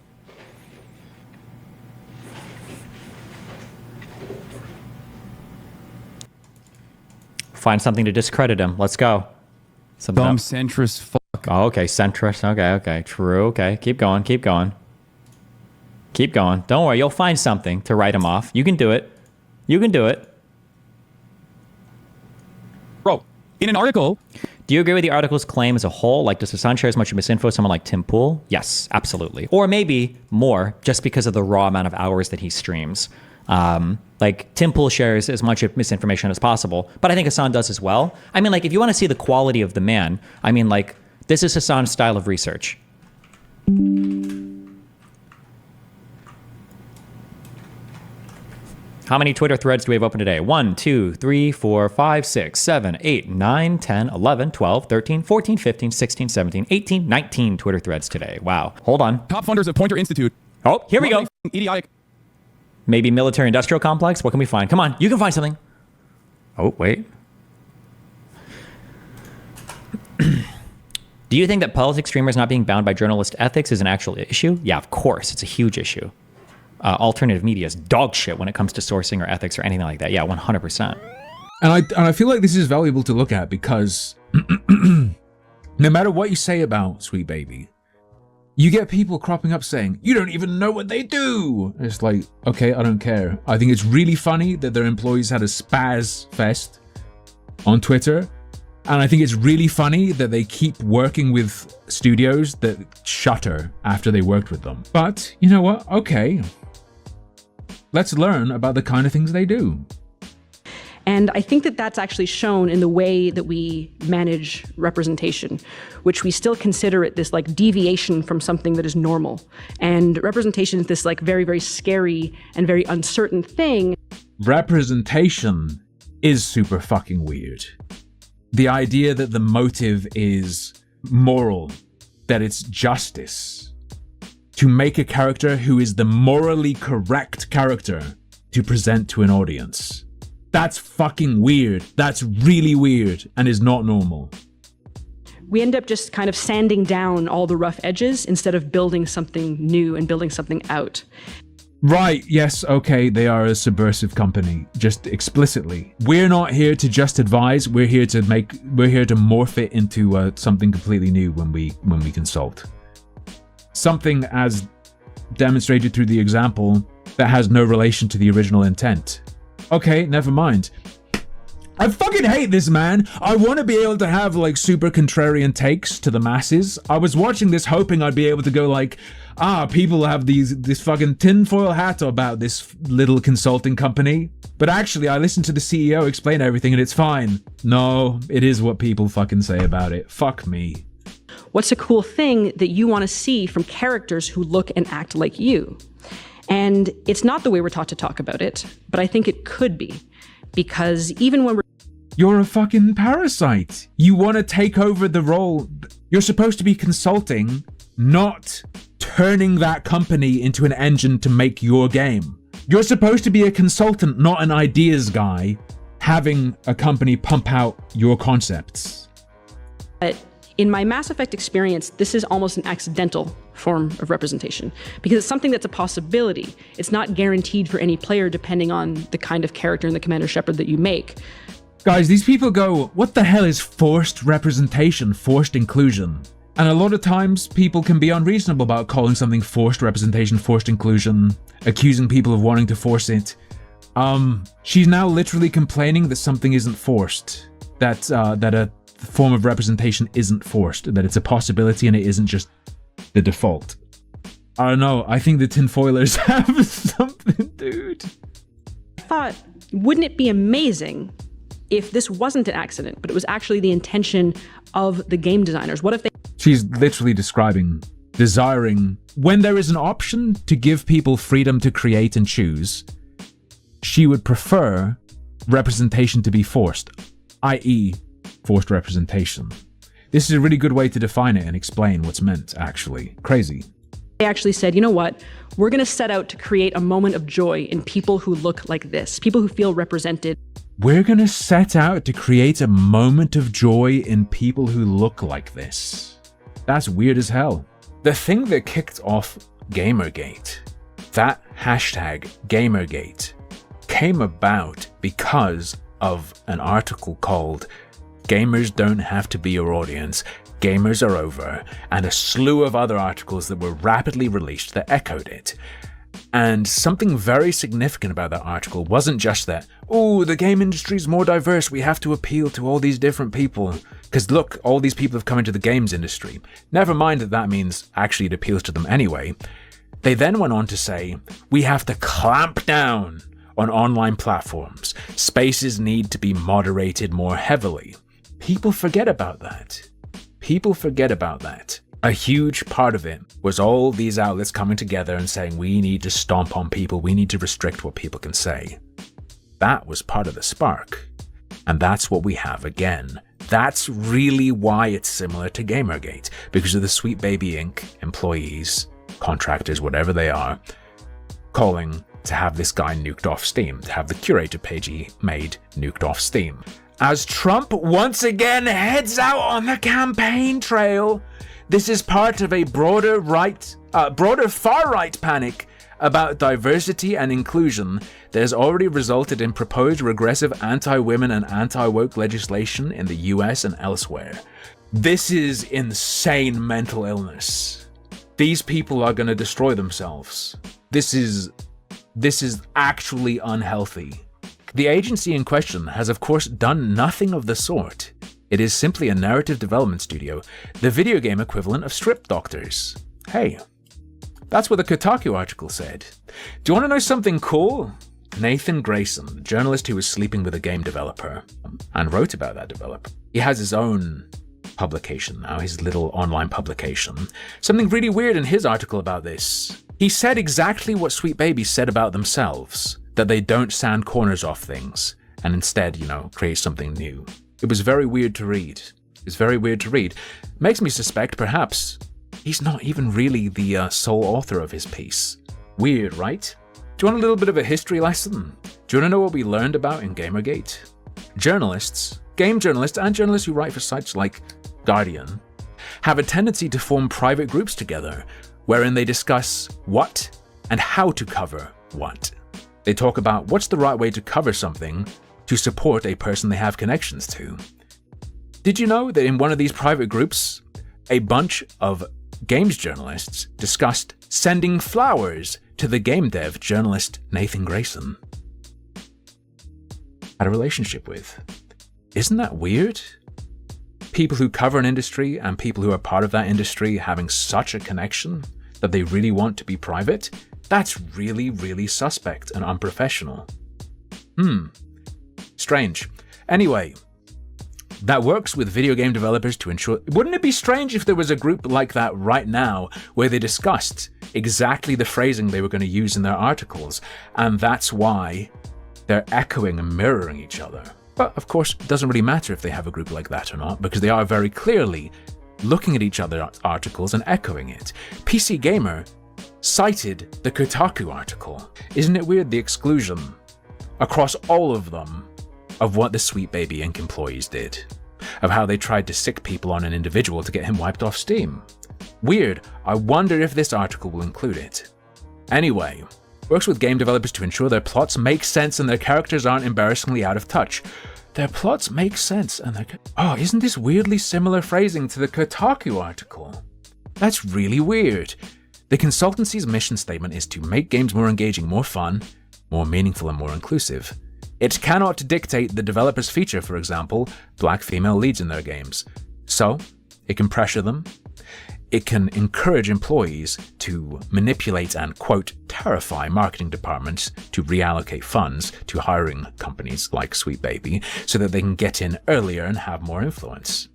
Find something to discredit him. Let's go. Dumb centrist fuck. Oh, okay, centrist. Okay. True. Okay, keep going. Don't worry, you'll find something to write him off. You can do it. Bro, in an article... Do you agree with the article's claim as a whole? Like, does Hassan share as much misinfo as someone like Tim Pool? Yes, absolutely. Or maybe more, just because of the raw amount of hours that he streams. Like, Tim Pool shares as much misinformation as possible, but I think Hassan does as well. I mean, like, if you want to see the quality of the man, I mean, like, this is Hassan's style of research. How many Twitter threads do we have open today? 1, 2, 3, 4, 5, 6, 7, 8, 9, 10, 11, 12, 13, 14, 15, 16, 17, 18, 19 Twitter threads today. Wow. Hold on. Top funders of Pointer Institute. Oh, here we go. Idiotic. Maybe military industrial complex? What can we find? Come on, you can find something. Oh, wait. Do you think that politics streamers not being bound by journalist ethics is an actual issue? Yeah, of course. It's a huge issue. Alternative media is dog shit when it comes to sourcing or ethics or anything like that. Yeah, 100%. And I feel like this is valuable to look at because no matter what you say about Sweet Baby, you get people cropping up saying, you don't even know what they do. And it's like, okay, I don't care. I think it's really funny that their employees had a spaz fest on Twitter. And I think it's really funny that they keep working with studios that shutter after they worked with them. But you know what? Okay. Let's learn about the kind of things they do. And I think that that's actually shown in the way that we manage representation, which we still consider it this like deviation from something that is normal. And representation is this like very, very scary and very uncertain thing. Representation is super fucking weird. The idea that the motive is moral, that it's justice, to make a character who is the morally correct character to present to an audience. That's fucking weird. That's really weird and is not normal. We end up just kind of sanding down all the rough edges instead of building something new and building something out. Right, yes, okay, they are a subversive company, just explicitly. We're not here to just advise, we're here to morph it into something completely new when we consult. Something as demonstrated through the example that has no relation to the original intent. Okay, never mind. I fucking hate this, man. I want to be able to have like super contrarian takes to the masses. I was watching this hoping I'd be able to go like, people have this fucking tinfoil hat about this little consulting company. But actually, I listened to the CEO explain everything and it's fine. No, it is what people fucking say about it. Fuck me. What's a cool thing that you want to see from characters who look and act like you? And it's not the way we're taught to talk about it, but I think it could be. Because even when we're... You're a fucking parasite. You want to take over the role. You're supposed to be consulting, not turning that company into an engine to make your game. You're supposed to be a consultant, not an ideas guy, having a company pump out your concepts. But in my Mass Effect experience, this is almost an accidental form of representation because it's something that's a possibility. It's not guaranteed for any player depending on the kind of character and the Commander Shepard that you make. Guys, these people go, what the hell is forced representation, forced inclusion? And a lot of times people can be unreasonable about calling something forced representation, forced inclusion, accusing people of wanting to force it. She's now literally complaining that something isn't forced, that a form of representation isn't forced, that it's a possibility and it isn't just the default. I don't know, I think the tinfoilers have something, dude. I thought, wouldn't it be amazing if this wasn't an accident, but it was actually the intention of the game designers? What if they... She's literally desiring, when there is an option to give people freedom to create and choose, she would prefer representation to be forced, i.e. forced representation. This is a really good way to define it and explain what's meant, actually. Crazy. They actually said, you know what? We're going to set out to create a moment of joy in people who look like this, people who feel represented. We're going to set out to create a moment of joy in people who look like this. That's weird as hell. The thing that kicked off Gamergate, that hashtag Gamergate, came about because of an article called Gamers don't have to be your audience. Gamers are over, and a slew of other articles that were rapidly released that echoed it. And something very significant about that article wasn't just that, oh, the game industry is more diverse, we have to appeal to all these different people. Because look, all these people have come into the games industry. Never mind that that means actually it appeals to them anyway. They then went on to say, we have to clamp down on online platforms. Spaces need to be moderated more heavily. People forget about that. People forget about that. A huge part of it was all these outlets coming together and saying, we need to stomp on people, we need to restrict what people can say. That was part of the spark. And that's what we have again. That's really why it's similar to Gamergate, because of the Sweet Baby Inc. employees, contractors, whatever they are, calling to have this guy nuked off Steam, to have the curator page he made nuked off Steam. As Trump once again heads out on the campaign trail, this is part of a broader far-right panic about diversity and inclusion that has already resulted in proposed regressive anti-women and anti-woke legislation in the US and elsewhere. This is insane mental illness. These people are going to destroy themselves. This is actually unhealthy. The agency in question has of course done nothing of the sort. It is simply a narrative development studio, the video game equivalent of strip doctors. Hey, that's what the Kotaku article said. Do you want to know something cool? Nathan Grayson, the journalist who was sleeping with a game developer and wrote about that developer, he has his own publication now, his little online publication. Something really weird in his article about this. He said exactly what Sweet Baby said about themselves, that they don't sand corners off things and instead, create something new. It was very weird to read. It's very weird to read. Makes me suspect, perhaps, he's not even really the sole author of his piece. Weird, right? Do you want a little bit of a history lesson? Do you want to know what we learned about in Gamergate? Journalists, game journalists, and journalists who write for sites like Guardian, have a tendency to form private groups together, wherein they discuss what and how to cover what. They talk about what's the right way to cover something to support a person they have connections to. Did you know that in one of these private groups, a bunch of games journalists discussed sending flowers to the game dev journalist Nathan Grayson? Had a relationship with. Isn't that weird? People who cover an industry and people who are part of that industry having such a connection that they really want to be private? That's really, really suspect and unprofessional. Strange. Anyway, that works with video game developers to ensure... Wouldn't it be strange if there was a group like that right now where they discussed exactly the phrasing they were going to use in their articles, and that's why they're echoing and mirroring each other? But of course, it doesn't really matter if they have a group like that or not, because they are very clearly looking at each other's articles and echoing it. PC Gamer cited the Kotaku article. Isn't it weird, the exclusion across all of them of what the Sweet Baby Inc. employees did, of how they tried to sick people on an individual to get him wiped off Steam? Weird. I wonder if this article will include it. Anyway, works with game developers to ensure their plots make sense and their characters aren't embarrassingly out of touch. Their plots make sense and their... Oh, isn't this weirdly similar phrasing to the Kotaku article? That's really weird. The consultancy's mission statement is to make games more engaging, more fun, more meaningful, and more inclusive. It cannot dictate the developer's feature, for example, black female leads in their games. So, it can pressure them. It can encourage employees to manipulate and, quote, terrify marketing departments to reallocate funds to hiring companies like Sweet Baby so that they can get in earlier and have more influence.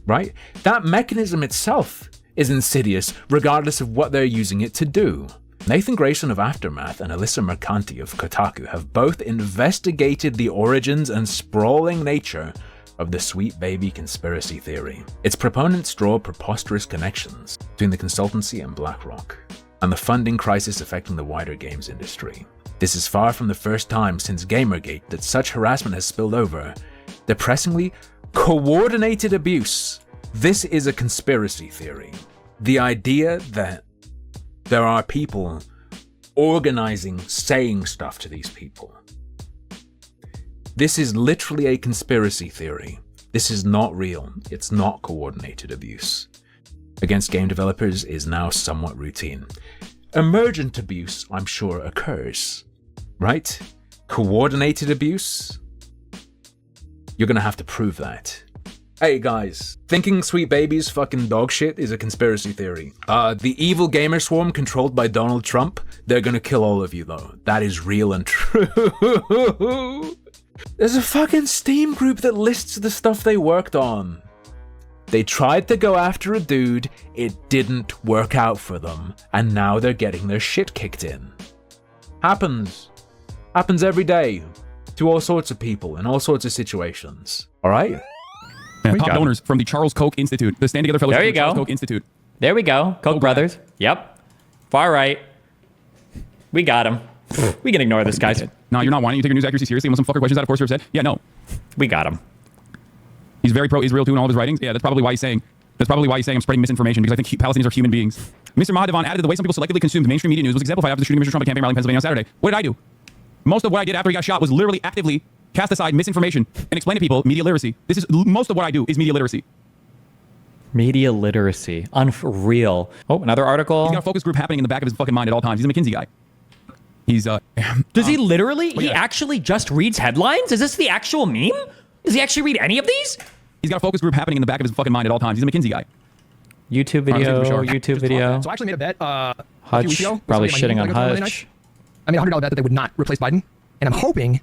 Right? That mechanism itself is insidious regardless of what they're using it to do. Nathan Grayson of Aftermath and Alyssa Mercanti of Kotaku have both investigated the origins and sprawling nature of the Sweet Baby conspiracy theory. Its proponents draw preposterous connections between the consultancy and BlackRock, and the funding crisis affecting the wider games industry. This is far from the first time since Gamergate that such harassment has spilled over. Depressingly, coordinated abuse. This is a conspiracy theory. The idea that there are people organizing, saying stuff to these people. This is literally a conspiracy theory This is not real. It's not coordinated abuse. Against game developers is now somewhat routine. Emergent abuse, I'm sure, occurs, right? Coordinated abuse? You're gonna have to prove that. Hey guys, thinking Sweet Baby's fucking dog shit is a conspiracy theory. The evil gamer swarm controlled by Donald Trump, they're gonna kill all of you though. That is real and true. There's a fucking Steam group that lists the stuff they worked on. They tried to go after a dude, it didn't work out for them, and now they're getting their shit kicked in. Happens. Happens every day. To all sorts of people, in all sorts of situations. Alright? Yeah, top donors from the Charles Koch Institute, the Stand Together Fellowship. There you of the Charles go. Koch Institute. There we go. Koch brothers. Yep. Far right. We got him. We can ignore this, guys. No, you're not whining. You take your news accuracy seriously. When some fucker questions that, of course you're upset. Yeah, no. We got him. He's very pro-Israel too in all of his writings. Yeah, that's probably why he's saying I'm spreading misinformation, because I think Palestinians are human beings. Mr. Mahadevan added that the way some people selectively consumed mainstream media news was exemplified after the shooting of Mr. Trump at campaign rally in Pennsylvania on Saturday. What did I do? Most of what I did after he got shot was literally actively cast aside misinformation and explain to people media literacy. This is most of what I do is media literacy. Media literacy. Unreal. Oh, another article. He's got a focus group happening in the back of his fucking mind at all times. He's a McKinsey guy. He's Does he literally? He actually just reads headlines? Is this the actual meme? Does he actually read any of these? He's got a focus group happening in the back of his fucking mind at all times. He's a McKinsey guy. YouTube video. YouTube video. So I actually made a bet a few Hutch weeks ago. probably shitting on Hutch. I made a $100 bet that they would not replace Biden, and I'm hoping.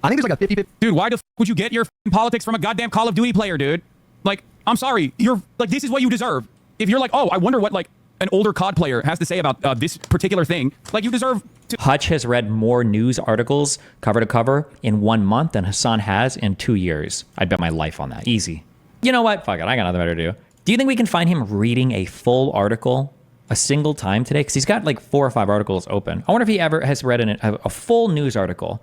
I think there's like a 50-50. Dude, why the f would you get your politics from a goddamn Call of Duty player, dude? Like, I'm sorry, you're like, this is what you deserve. If you're like, oh, I wonder what like an older COD player has to say about this particular thing, like you deserve to. Hutch has read more news articles cover to cover in 1 month than Hassan has in 2 years. I'd bet my life on that. Easy. You know what? Fuck it. I got nothing better to do. Do you think we can find him reading a full article a single time today? Because he's got like 4 or 5 articles open. I wonder if he ever has read a full news article.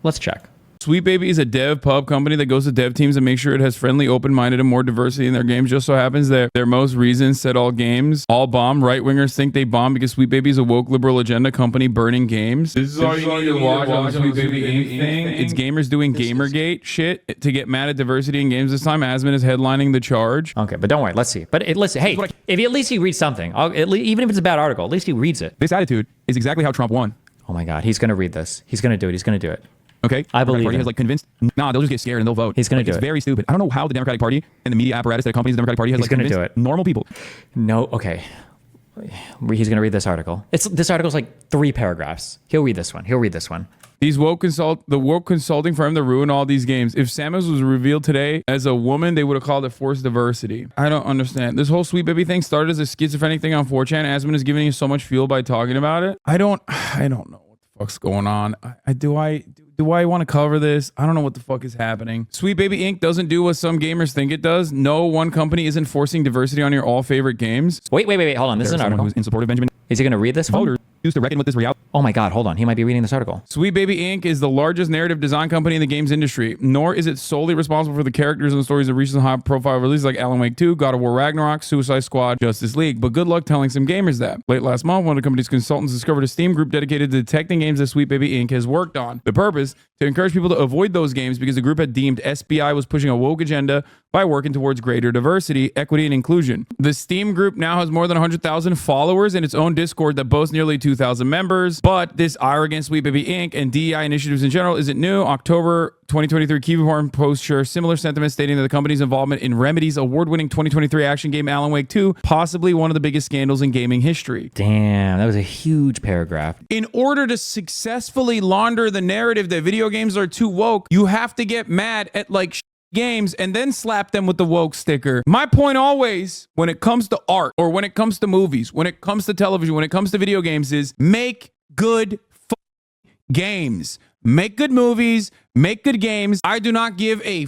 Let's check. Sweet Baby is a dev pub company that goes to dev teams and makes sure it has friendly, open-minded, and more diversity in their games. Just so happens that their most recent said all games all bomb. Right-wingers think they bomb because Sweet Baby is a woke liberal agenda company burning games. This is all you need to watch on the Sweet Baby Inc. thing. It's gamers doing Gamergate shit to get mad at diversity in games this time. Asman is headlining the charge. Okay, but don't worry. Let's see. But listen, hey, if at least he reads something, even if it's a bad article, at least he reads it. This attitude is exactly how Trump won. Oh my God, he's going to read this. He's going to do it. He's going to do it. Okay, I believe Party him. has like convinced. Nah, they'll just get scared and they'll vote. He's going to do It's it. very stupid. I don't know how the Democratic Party and the media apparatus that accompanies the Democratic Party has He's like going to convinced do it. normal people. No, okay. He's going to read this article. This article's like 3 paragraphs. He'll read this one. He'll read this one. The woke consulting firm that ruined all these games. If Samus was revealed today as a woman, they would have called it forced diversity. I don't understand. This whole Sweet Baby thing started as a schizophrenic thing on 4chan. Asman is giving you so much fuel by talking about it. I don't know what the fuck's going on. Do I want to cover this? I don't know what the fuck is happening. Sweet Baby Inc. doesn't do what some gamers think it does. No one company isn't forcing diversity on your all favorite games. Wait. Hold on. This is an article. Who's in support of Benjamin. Is he going to read this one? Voters used to reckon with this reality. Oh my God, hold on. He might be reading this article. Sweet Baby Inc. is the largest narrative design company in the games industry, nor is it solely responsible for the characters and stories of recent high-profile releases like Alan Wake 2, God of War Ragnarok, Suicide Squad, Justice League. But good luck telling some gamers that. Late last month, one of the company's consultants discovered a Steam group dedicated to detecting games that Sweet Baby Inc. has worked on. The purpose? To encourage people to avoid those games because the group had deemed SBI was pushing a woke agenda by working towards greater diversity, equity, and inclusion. The Steam group now has more than 100,000 followers in its own Discord that boasts nearly 2,000 members. But this ire against Sweet Baby Inc. and DEI initiatives in general isn't new. October 2023 Keyboard post shares similar sentiment, stating that the company's involvement in Remedy's award-winning 2023 action game Alan Wake 2, possibly one of the biggest scandals in gaming history. Damn, that was a huge paragraph. In order to successfully launder the narrative that video games are too woke, you have to get mad at like games and then slap them with the woke sticker. My point always, when it comes to art or when it comes to movies, when it comes to television, when it comes to video games, is make good games. Make good movies, make good games. I do not give a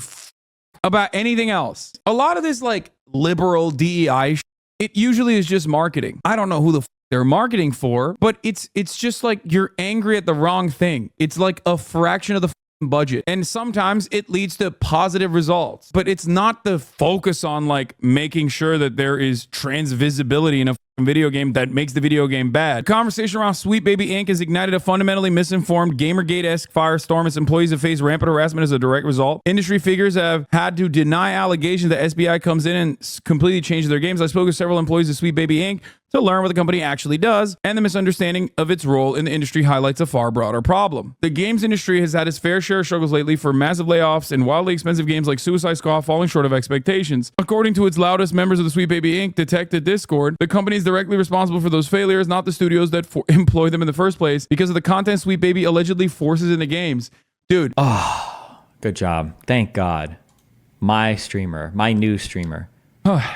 about anything else. A lot of this like liberal DEI it usually is just marketing. I don't know who the they're marketing for, but it's just like you're angry at the wrong thing. It's like a fraction of the budget. And sometimes it leads to positive results, but it's not the focus on like making sure that there is trans visibility in a video game that makes the video game bad. The conversation around Sweet Baby Inc. has ignited a fundamentally misinformed Gamergate-esque firestorm as employees have faced rampant harassment as a direct result. Industry figures have had to deny allegations that SBI comes in and completely changes their games. I spoke with several employees of Sweet Baby Inc. to learn what the company actually does, and the misunderstanding of its role in the industry highlights a far broader problem. The games industry has had its fair share of struggles lately, for massive layoffs and wildly expensive games like Suicide Squad falling short of expectations. According to its loudest members of the Sweet Baby Inc. detected Discord, the company is directly responsible for those failures, not the studios that employ them in the first place, because of the content Sweet Baby allegedly forces into games. Dude. Oh, good job. Thank God. My streamer, my new streamer.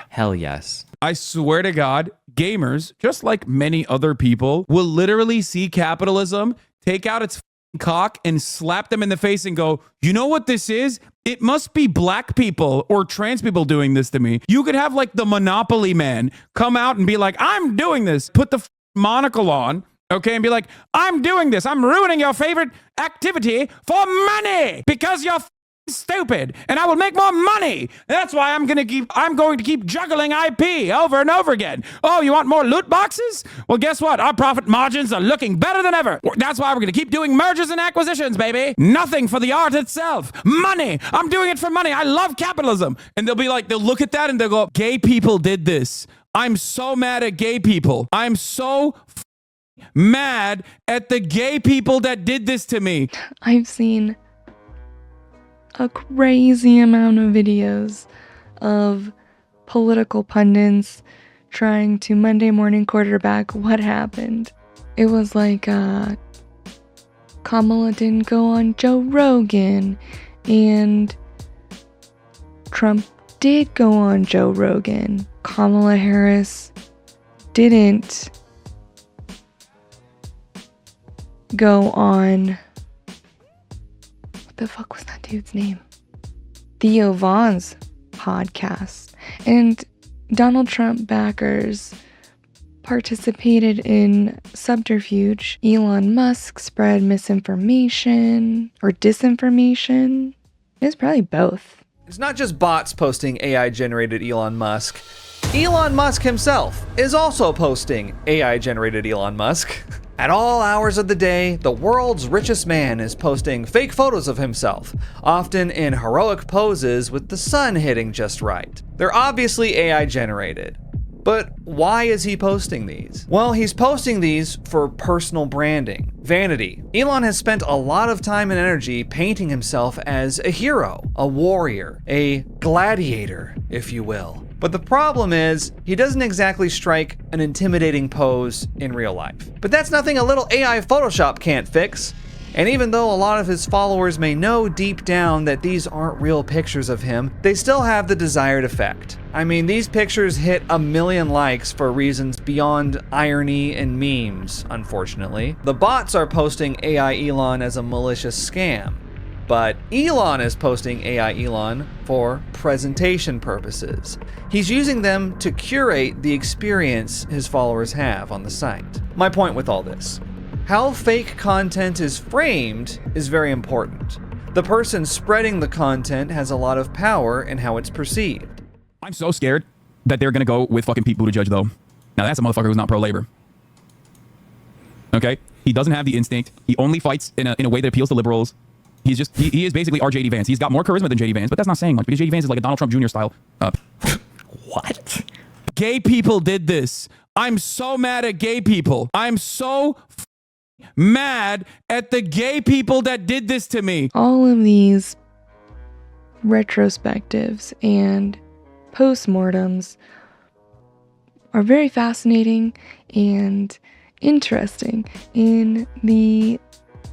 Hell yes. I swear to God, gamers, just like many other people, will literally see capitalism, take out its cock and slap them in the face and go, you know what this is? It must be black people or trans people doing this to me. You could have like the Monopoly man come out and be like, I'm doing this. Put the monocle on, okay, and be like, I'm doing this. I'm ruining your favorite activity for money because you're stupid and I will make more money. That's why I'm going to keep juggling IP over and over again. Oh, you want more loot boxes? Well, guess what? Our profit margins are looking better than ever. That's why we're going to keep doing mergers and acquisitions, baby. Nothing for the art itself. Money. I'm doing it for money. I love capitalism. And they'll be like, they'll look at that and they'll go, gay people did this. I'm so mad at gay people. I'm so mad at the gay people that did this to me. I've seen a crazy amount of videos of political pundits trying to Monday morning quarterback what happened. It was like Kamala didn't go on Joe Rogan, and Trump did go on Joe Rogan. Kamala Harris didn't go on, what the fuck was that dude's name? Theo Vaughn's podcast. And Donald Trump backers participated in subterfuge. Elon Musk spread misinformation or disinformation. It's probably both. It's not just bots posting AI-generated Elon Musk. Elon Musk himself is also posting AI-generated Elon Musk. At all hours of the day, the world's richest man is posting fake photos of himself, often in heroic poses with the sun hitting just right. They're obviously AI-generated. But why is he posting these? Well, he's posting these for personal branding, vanity. Elon has spent a lot of time and energy painting himself as a hero, a warrior, a gladiator, if you will. But the problem is, he doesn't exactly strike an intimidating pose in real life. But that's nothing a little AI Photoshop can't fix. And even though a lot of his followers may know deep down that these aren't real pictures of him, they still have the desired effect. I mean, these pictures hit 1 million likes for reasons beyond irony and memes, unfortunately. The bots are posting AI Elon as a malicious scam. But Elon is posting AI Elon for presentation purposes. He's using them to curate the experience his followers have on the site. My point with all this: how fake content is framed is very important. The person spreading the content has a lot of power in how it's perceived. I'm so scared that they're gonna go with fucking Pete Buttigieg, though. Now that's a motherfucker who's not pro-labor. Okay? He doesn't have the instinct. He only fights in a way that appeals to liberals. He's just, he is basically our JD Vance. He's got more charisma than JD Vance, but that's not saying much, because JD Vance is like a Donald Trump Jr. style. What? Gay people did this. I'm so mad at gay people. I'm so mad at the gay people that did this to me. All of these retrospectives and postmortems are very fascinating and interesting in the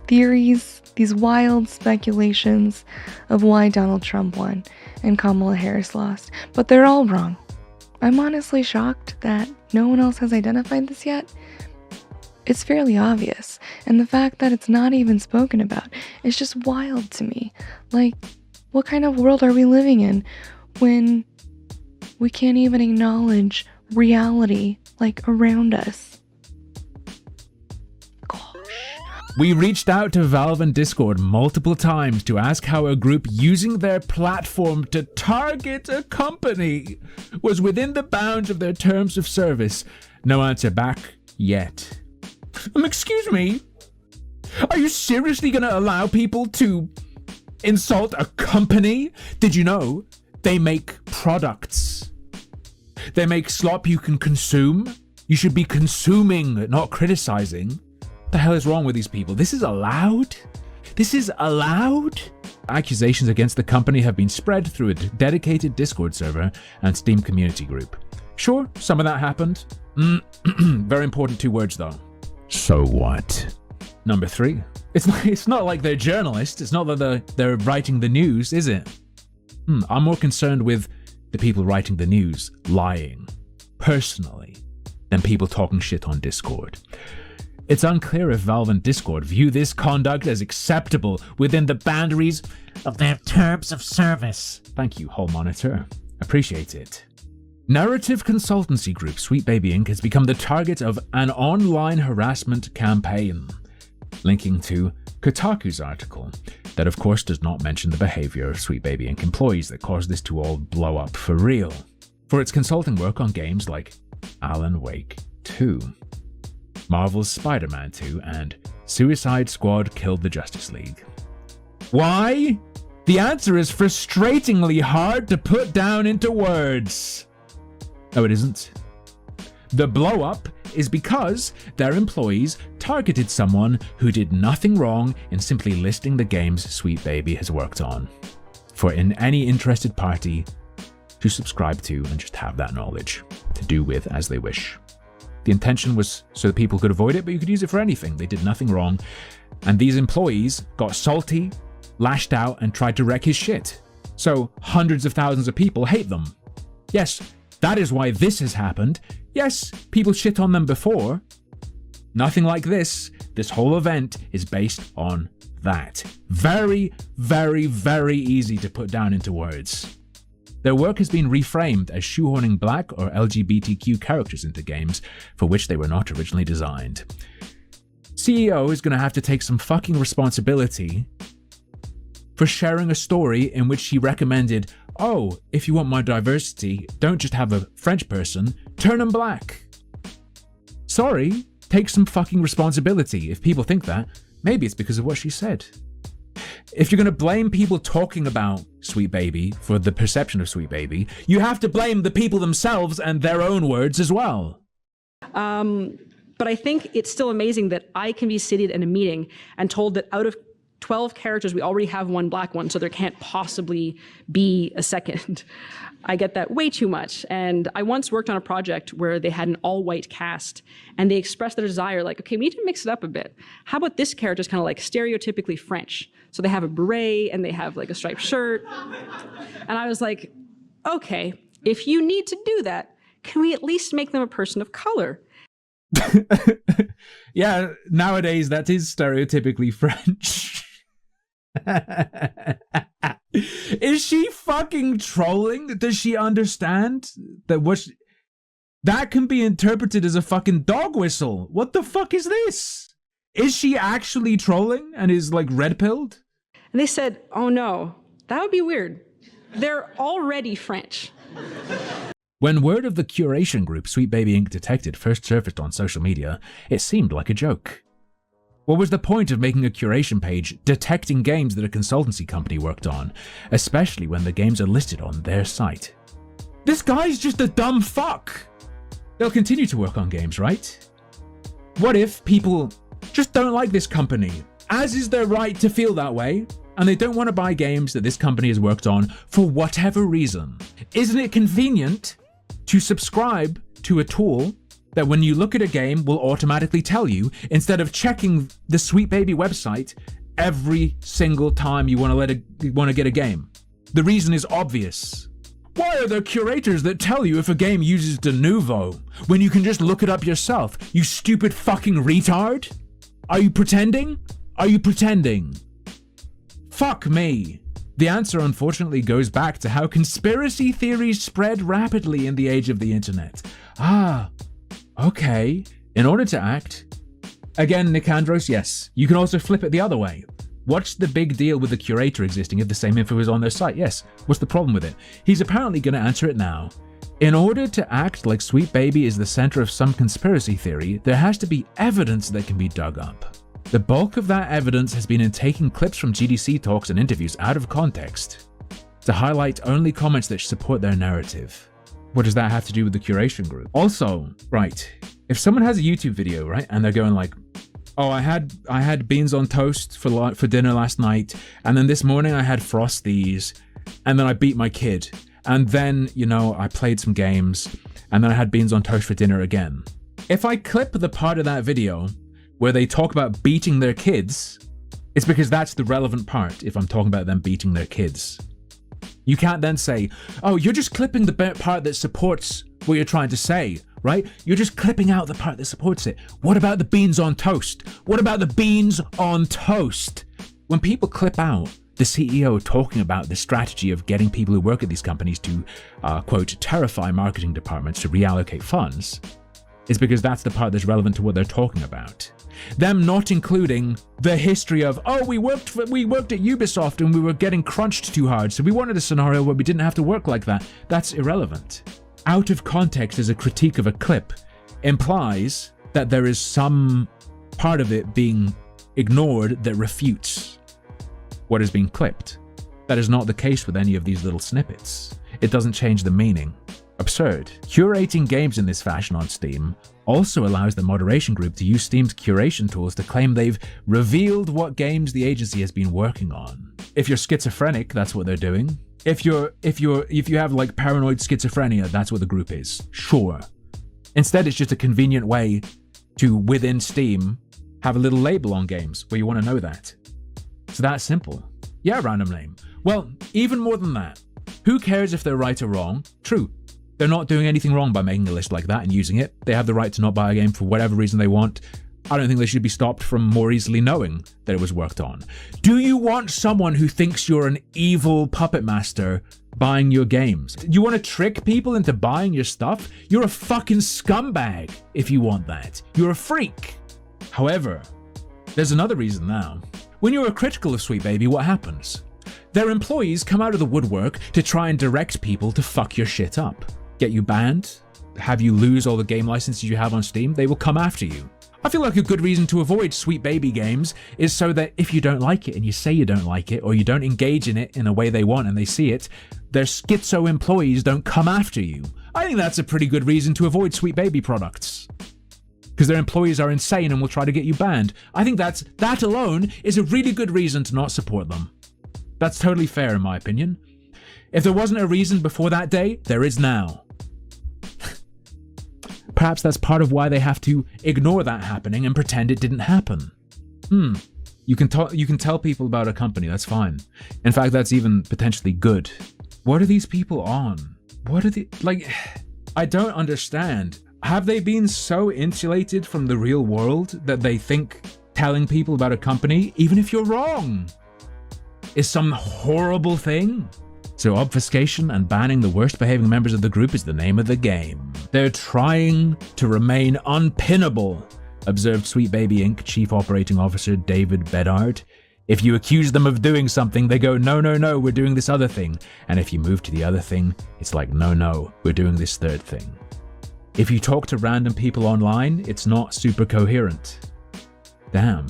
theories, these wild speculations of why Donald Trump won and Kamala Harris lost. But they're all wrong. I'm honestly shocked that no one else has identified this yet. It's fairly obvious, and the fact that it's not even spoken about is just wild to me. Like, what kind of world are we living in when we can't even acknowledge reality, like, around us? We reached out to Valve and Discord multiple times to ask how a group using their platform to target a company was within the bounds of their terms of service. No answer back yet. Excuse me? Are you seriously going to allow people to insult a company? Did you know they make products? They make slop you can consume. You should be consuming, not criticizing. What the hell is wrong with these people? This is allowed? This is allowed? Accusations against the company have been spread through a dedicated Discord server and Steam community group. Sure, some of that happened. Very important 2 words though. So what? Number 3. It's not like they're journalists. It's not that they're writing the news, is it? I'm more concerned with the people writing the news lying, personally, than people talking shit on Discord. It's unclear if Valve and Discord view this conduct as acceptable within the boundaries of their terms of service. Thank you, Hall Monitor. Appreciate it. Narrative consultancy group Sweet Baby Inc. has become the target of an online harassment campaign, linking to Kotaku's article that of course does not mention the behavior of Sweet Baby Inc. employees that caused this to all blow up for real, for its consulting work on games like Alan Wake 2, Marvel's Spider-Man 2, and Suicide Squad Killed the Justice League. Why? The answer is frustratingly hard to put down into words. No, it isn't. The blow-up is because their employees targeted someone who did nothing wrong in simply listing the games Sweet Baby has worked on, for any interested party to subscribe to and just have that knowledge to do with as they wish. The intention was so that people could avoid it, but you could use it for anything. They did nothing wrong. And these employees got salty, lashed out, and tried to wreck his shit. So hundreds of thousands of people hate them. Yes, that is why this has happened. Yes, people shit on them before. Nothing like this. This whole event is based on that. Very, very, very easy to put down into words. Their work has been reframed as shoehorning black or LGBTQ characters into games for which they were not originally designed. CEO is going to have to take some fucking responsibility for sharing a story in which he recommended, oh, if you want more diversity, don't just have a French person, turn them black. Sorry, take some fucking responsibility. If people think that, maybe it's because of what she said. If you're going to blame people talking about Sweet Baby for the perception of Sweet Baby, you have to blame the people themselves and their own words as well. But I think it's still amazing that I can be seated in a meeting and told that out of 12 characters, we already have one black one, so there can't possibly be a second. I get that way too much. And I once worked on a project where they had an all-white cast, and they expressed their desire, like, okay, we need to mix it up a bit. How about this character is kind of like stereotypically French? So they have a beret, and they have like a striped shirt. And I was like, okay, if you need to do that, can we at least make them a person of color? Yeah, nowadays that is stereotypically French. Is she fucking trolling? Does she understand that that can be interpreted as a fucking dog whistle? What the fuck is this? Is she actually trolling and is like red-pilled? And they said, oh no, that would be weird. They're already French. When word of the curation group Sweet Baby Inc. Detected first surfaced on social media, it seemed like a joke. What was the point of making a curation page detecting games that a consultancy company worked on, especially when the games are listed on their site? This guy's just a dumb fuck! They'll continue to work on games, right? What if people just don't like this company, as is their right to feel that way, and they don't want to buy games that this company has worked on for whatever reason? Isn't it convenient to subscribe to a tool that when you look at a game will automatically tell you, instead of checking the Sweet Baby website every single time you want to get a game? The reason is obvious. Why are there curators that tell you if a game uses de novo when you can just look it up yourself? You stupid fucking retard? Are you pretending? Are you pretending? Fuck me. The answer unfortunately goes back to how conspiracy theories spread rapidly in the age of the internet. Ah, okay. In order to act, Again, Nick Andros, yes. You can also flip it the other way. What's the big deal with the curator existing if the same info is on their site? Yes. What's the problem with it? He's apparently going to answer it now. In order to act like Sweet Baby is the center of some conspiracy theory, there has to be evidence that can be dug up. The bulk of that evidence has been in taking clips from GDC talks and interviews out of context to highlight only comments that support their narrative. What does that have to do with the curation group? Also, right, if someone has a YouTube video, right, and they're going like, oh, I had beans on toast for dinner last night, and then this morning I had Frosties, and then I beat my kid, and then, you know, I played some games, and then I had beans on toast for dinner again. If I clip the part of that video where they talk about beating their kids, it's because that's the relevant part if I'm talking about them beating their kids. You can't then say, oh, you're just clipping the part that supports what you're trying to say, right? You're just clipping out the part that supports it. What about the beans on toast? What about the beans on toast? When people clip out the CEO talking about the strategy of getting people who work at these companies to, quote, terrify marketing departments to reallocate funds, it's because that's the part that's relevant to what they're talking about. Them not including the history of, oh, we worked at Ubisoft and we were getting crunched too hard, so we wanted a scenario where we didn't have to work like that. That's irrelevant. Out of context as a critique of a clip implies that there is some part of it being ignored that refutes what is being clipped. That is not the case with any of these little snippets. It doesn't change the meaning. Absurd. Curating games in this fashion on Steam also allows the moderation group to use Steam's curation tools to claim they've revealed what games the agency has been working on. If you're schizophrenic, that's what they're doing. If you have like paranoid schizophrenia, that's what the group is. Sure. Instead, it's just a convenient way to, within Steam, have a little label on games where you want to know that. It's that simple. Yeah, random name. Well, even more than that. Who cares if they're right or wrong? True. They're not doing anything wrong by making a list like that and using it. They have the right to not buy a game for whatever reason they want. I don't think they should be stopped from more easily knowing that it was worked on. Do you want someone who thinks you're an evil puppet master buying your games? You want to trick people into buying your stuff? You're a fucking scumbag if you want that. You're a freak. However, there's another reason now. When you're critical of Sweet Baby, what happens? Their employees come out of the woodwork to try and direct people to fuck your shit up. Get you banned, have you lose all the game licenses you have on Steam, they will come after you. I feel like a good reason to avoid Sweet Baby games is so that if you don't like it and you say you don't like it, or you don't engage in it in a way they want and they see it, their schizo employees don't come after you. I think that's a pretty good reason to avoid Sweet Baby products. Because their employees are insane and will try to get you banned. I think that alone is a really good reason to not support them. That's totally fair in my opinion. If there wasn't a reason before that day, there is now. Perhaps that's part of why they have to ignore that happening and pretend it didn't happen. You can tell people about a company, that's fine. In fact, that's even potentially good. What are these people on? What are they, like, I don't understand. Have they been so insulated from the real world that they think telling people about a company, even if you're wrong, is some horrible thing? So obfuscation and banning the worst behaving members of the group is the name of the game. They're trying to remain unpinnable, observed Sweet Baby Inc. Chief Operating Officer David Bedard. If you accuse them of doing something, they go, no, we're doing this other thing. And if you move to the other thing, it's like, no, we're doing this third thing. If you talk to random people online, it's not super coherent. Damn.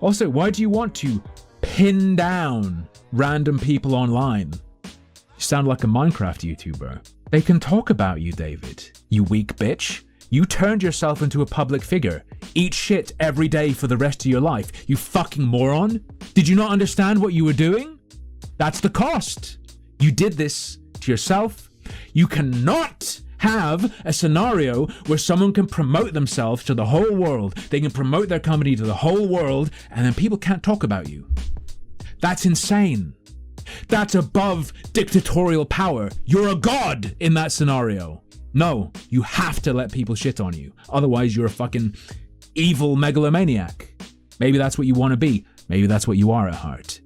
Also, why do you want to pin down random people online? You sound like a Minecraft YouTuber. They can talk about you, David. You weak bitch. You turned yourself into a public figure. Eat shit every day for the rest of your life. You fucking moron. Did you not understand what you were doing? That's the cost. You did this to yourself. You cannot have a scenario where someone can promote themselves to the whole world. They can promote their company to the whole world, and then people can't talk about you. That's insane. That's above dictatorial power. You're a god in that scenario. No, you have to let people shit on you. Otherwise, you're a fucking evil megalomaniac. Maybe that's what you want to be. Maybe that's what you are at heart.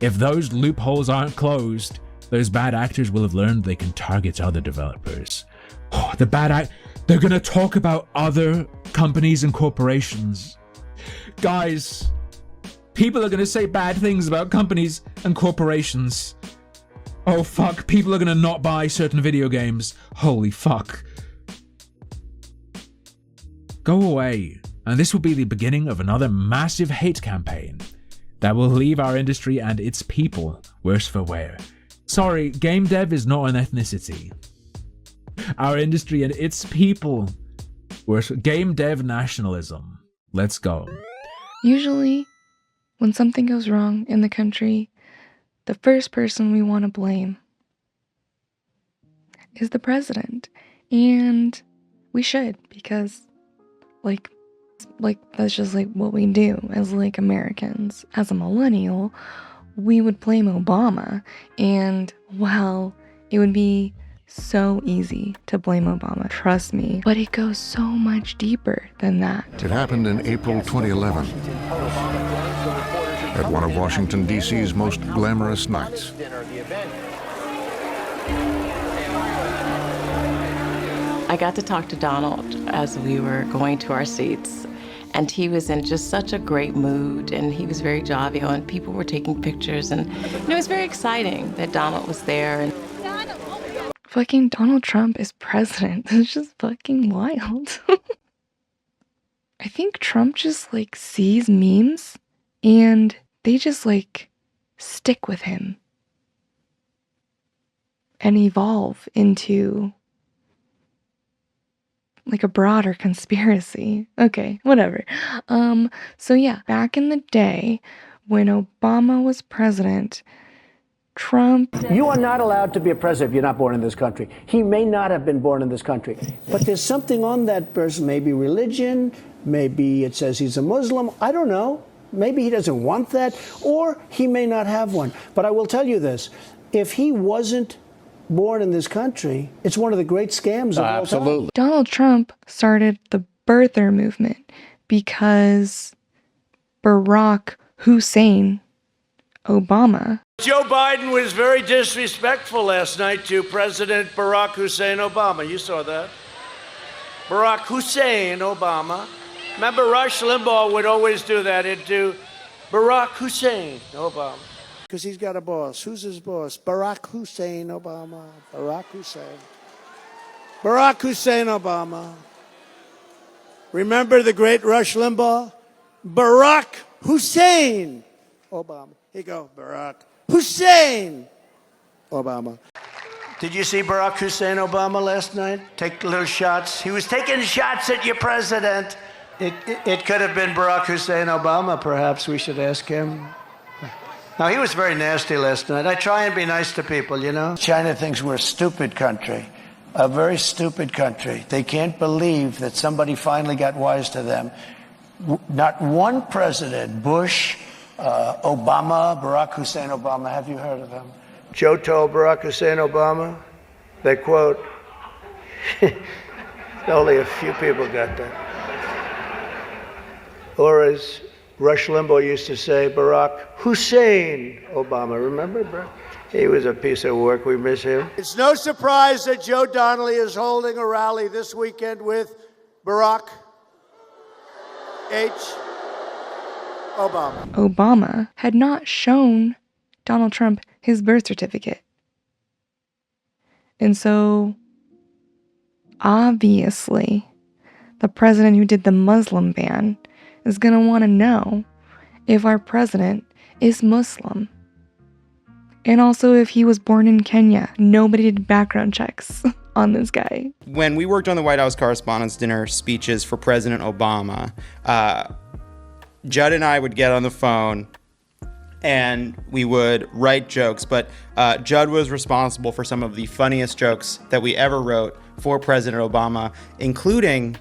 If those loopholes aren't closed, those bad actors will have learned they can target other developers. They're gonna talk about other companies and corporations Guys, people are going to say bad things about companies and corporations. Oh fuck, people are going to not buy certain video games. Holy fuck. Go away, and this will be the beginning of another massive hate campaign that will leave our industry and its people worse for wear. Sorry, game dev is not an ethnicity. Our industry and its people worse. Game dev nationalism. Let's go. Usually, when something goes wrong in the country, the first person we want to blame is the president. And we should, because like that's just like what we do as like Americans. As a millennial, we would blame Obama, and well, it would be so easy to blame Obama, trust me, but it goes so much deeper than that. It happened in April 2011 at one of Washington, D.C.'s most glamorous nights. I got to talk to Donald as we were going to our seats, and he was in just such a great mood, and he was very jovial, and people were taking pictures, and it was very exciting that Donald was there. And fucking Donald Trump is president. It's just fucking wild. I think Trump just like sees memes and they just like stick with him and evolve into like a broader conspiracy. Okay, whatever. So yeah, back in the day when Obama was president, Trump... You are not allowed to be a president if you're not born in this country. He may not have been born in this country, but there's something on that person, maybe religion, maybe it says he's a Muslim, I don't know. Maybe he doesn't want that, or he may not have one. But I will tell you this, if he wasn't born in this country, it's one of the great scams of all time. Donald Trump started the birther movement because Barack Hussein Obama. Joe Biden was very disrespectful last night to President Barack Hussein Obama. You saw that. Barack Hussein Obama. Remember, Rush Limbaugh would always do that. He'd do Barack Hussein Obama. Because he's got a boss. Who's his boss? Barack Hussein Obama. Barack Hussein. Barack Hussein Obama. Remember the great Rush Limbaugh? Barack Hussein Obama. Here you go, Barack Hussein Obama. Did you see Barack Hussein Obama last night? Take little shots. He was taking shots at your president. It could have been Barack Hussein Obama, perhaps. We should ask him. Now, he was very nasty last night. I try and be nice to people, you know. China thinks we're a stupid country, a very stupid country. They can't believe that somebody finally got wise to them. Not one president, Bush, Obama, Barack Hussein Obama, have you heard of him? Joe told Barack Hussein Obama, they quote, only a few people got that. Or as Rush Limbaugh used to say, Barack Hussein Obama, remember, bro? He was a piece of work, we miss him. It's no surprise that Joe Donnelly is holding a rally this weekend with Barack H. Obama. Obama had not shown Donald Trump his birth certificate. And so, obviously, the president who did the Muslim ban is going to want to know if our president is Muslim. And also if he was born in Kenya. Nobody did background checks on this guy. When we worked on the White House Correspondents' Dinner speeches for President Obama, Judd and I would get on the phone and we would write jokes, but Judd was responsible for some of the funniest jokes that we ever wrote for President Obama, including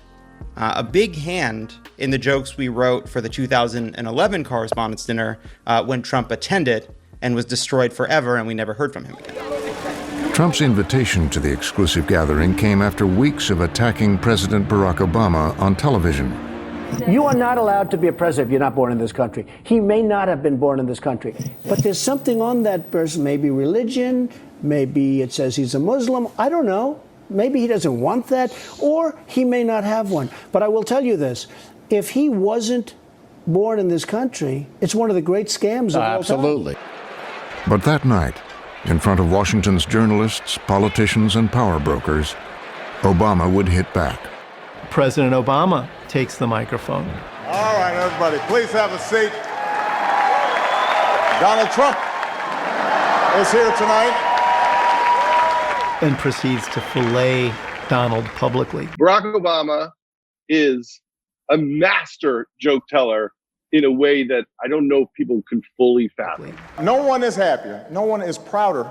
a big hand in the jokes we wrote for the 2011 Correspondents' Dinner when Trump attended and was destroyed forever and we never heard from him again. Trump's invitation to the exclusive gathering came after weeks of attacking President Barack Obama on television. You are not allowed to be a president if you're not born in this country. He may not have been born in this country, but there's something on that person, maybe religion, maybe it says he's a Muslim, I don't know. Maybe he doesn't want that, or he may not have one. But I will tell you this, if he wasn't born in this country, it's one of the great scams of all time. But that night, in front of Washington's journalists, politicians, and power brokers, Obama would hit back. President Obama takes the microphone. All right, everybody, please have a seat. Donald Trump is here tonight. And proceeds to fillet Donald publicly. Barack Obama is a master joke teller in a way that I don't know if people can fully fathom. No one is happier, no one is prouder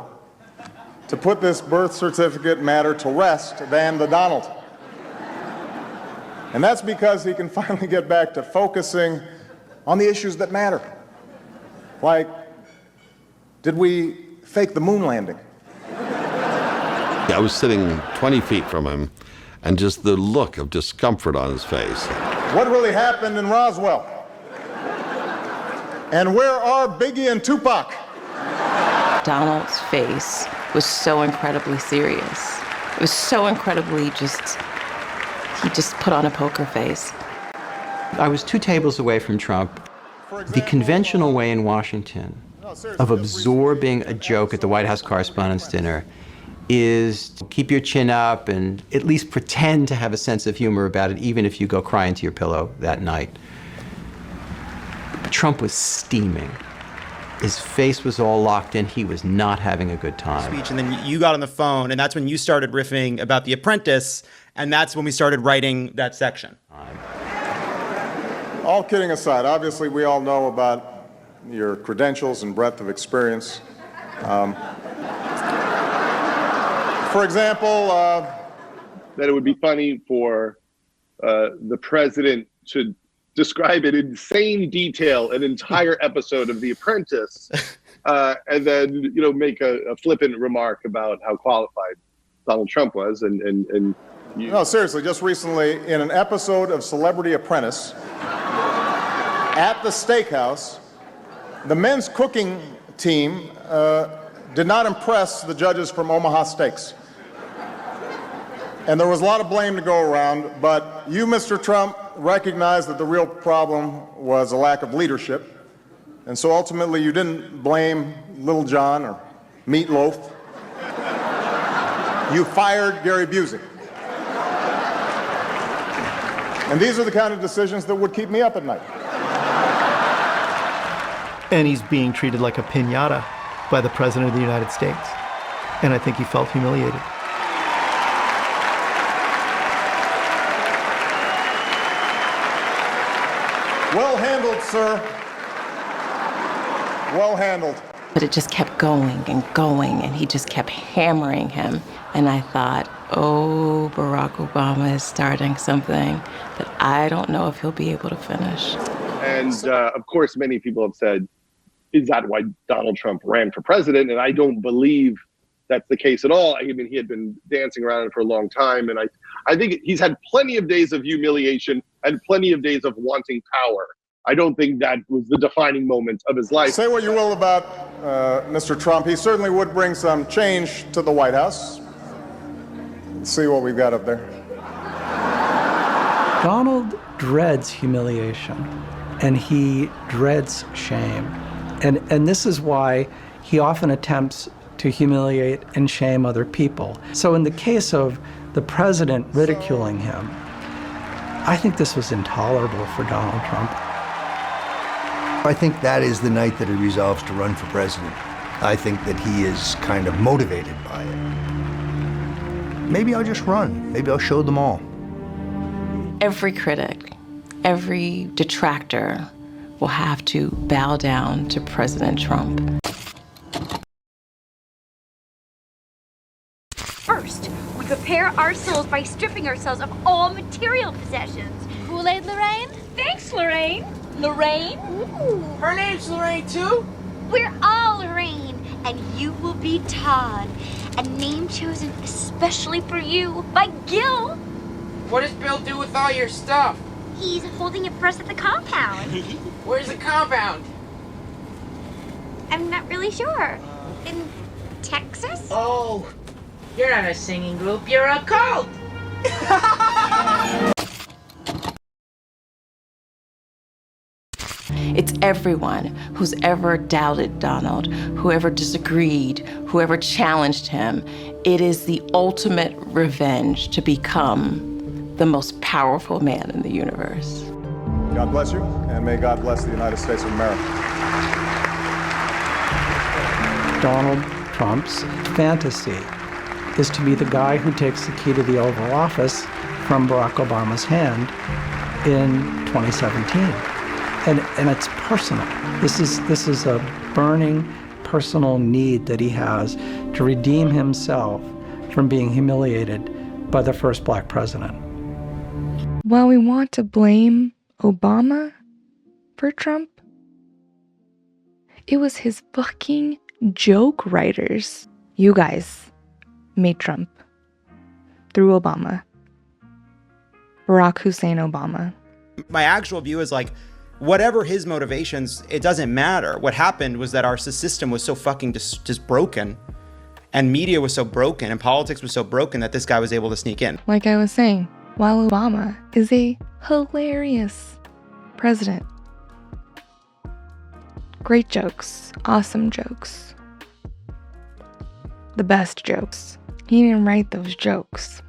to put this birth certificate matter to rest than the Donald. And that's because he can finally get back to focusing on the issues that matter. Like, did we fake the moon landing? I was sitting 20 feet from him, and just the look of discomfort on his face. What really happened in Roswell? And where are Biggie and Tupac? Donald's face was so incredibly serious. It was so incredibly he just put on a poker face. I was 2 tables away from Trump. The conventional way in Washington of absorbing a joke at the White House Correspondents' Dinner is to keep your chin up and at least pretend to have a sense of humor about it, even if you go cry into your pillow that night. But Trump was steaming. His face was all locked in. He was not having a good time. And then you got on the phone, and that's when you started riffing about The Apprentice, and that's when we started writing that section. All kidding aside, obviously we all know about your credentials and breadth of experience. For example, that it would be funny for the president to describe in insane detail an entire episode of The Apprentice, and then make a flippant remark about how qualified Donald Trump was, No, seriously, just recently in an episode of Celebrity Apprentice at the steakhouse, the men's cooking team did not impress the judges from Omaha Steaks. And there was a lot of blame to go around, but you, Mr. Trump, recognized that the real problem was a lack of leadership. And so ultimately you didn't blame Little John or Meatloaf. You fired Gary Busey. And these are the kind of decisions that would keep me up at night. And he's being treated like a piñata by the President of the United States. And I think he felt humiliated. Well handled, sir. Well handled. But it just kept going, and he just kept hammering him. And I thought, oh, Barack Obama is starting something that I don't know if he'll be able to finish. And of course, many people have said, is that why Donald Trump ran for president? And I don't believe that's the case at all. I mean, he had been dancing around it for a long time. And I think he's had plenty of days of humiliation and plenty of days of wanting power. I don't think that was the defining moment of his life. Say what you will about Mr. Trump. He certainly would bring some change to the White House. Let's see what we've got up there. Donald dreads humiliation, and he dreads shame. And this is why he often attempts to humiliate and shame other people. So in the case of the president ridiculing him, I think this was intolerable for Donald Trump. I think that is the night that he resolves to run for president. I think that he is kind of motivated by it. Maybe I'll just run. Maybe I'll show them all. Every critic, every detractor will have to bow down to President Trump. First, we prepare our souls by stripping ourselves of all material possessions. Kool-Aid, Lorraine? Thanks, Lorraine. Lorraine? Ooh. Her name's Lorraine, too? We're all Lorraine, and you will be Todd, a name chosen especially for you by Gil. What does Bill do with all your stuff? He's holding it for us at the compound. Where's the compound? I'm not really sure. In Texas? Oh, you're not a singing group, you're a cult! It's everyone who's ever doubted Donald, whoever disagreed, whoever challenged him. It is the ultimate revenge to become the most powerful man in the universe. God bless you, and may God bless the United States of America. Donald Trump's fantasy is to be the guy who takes the key to the Oval Office from Barack Obama's hand in 2017. And it's personal. This is a burning personal need that he has to redeem himself from being humiliated by the first black president. While we want to blame Obama for Trump, it was his fucking joke writers. You guys made Trump through Obama. Barack Hussein Obama. My actual view is like, whatever his motivations, it doesn't matter. What happened was that our system was so fucking just broken, and media was so broken, and politics was so broken that this guy was able to sneak in. Like I was saying, while Obama is a hilarious president, great jokes, awesome jokes, the best jokes. He didn't write those jokes.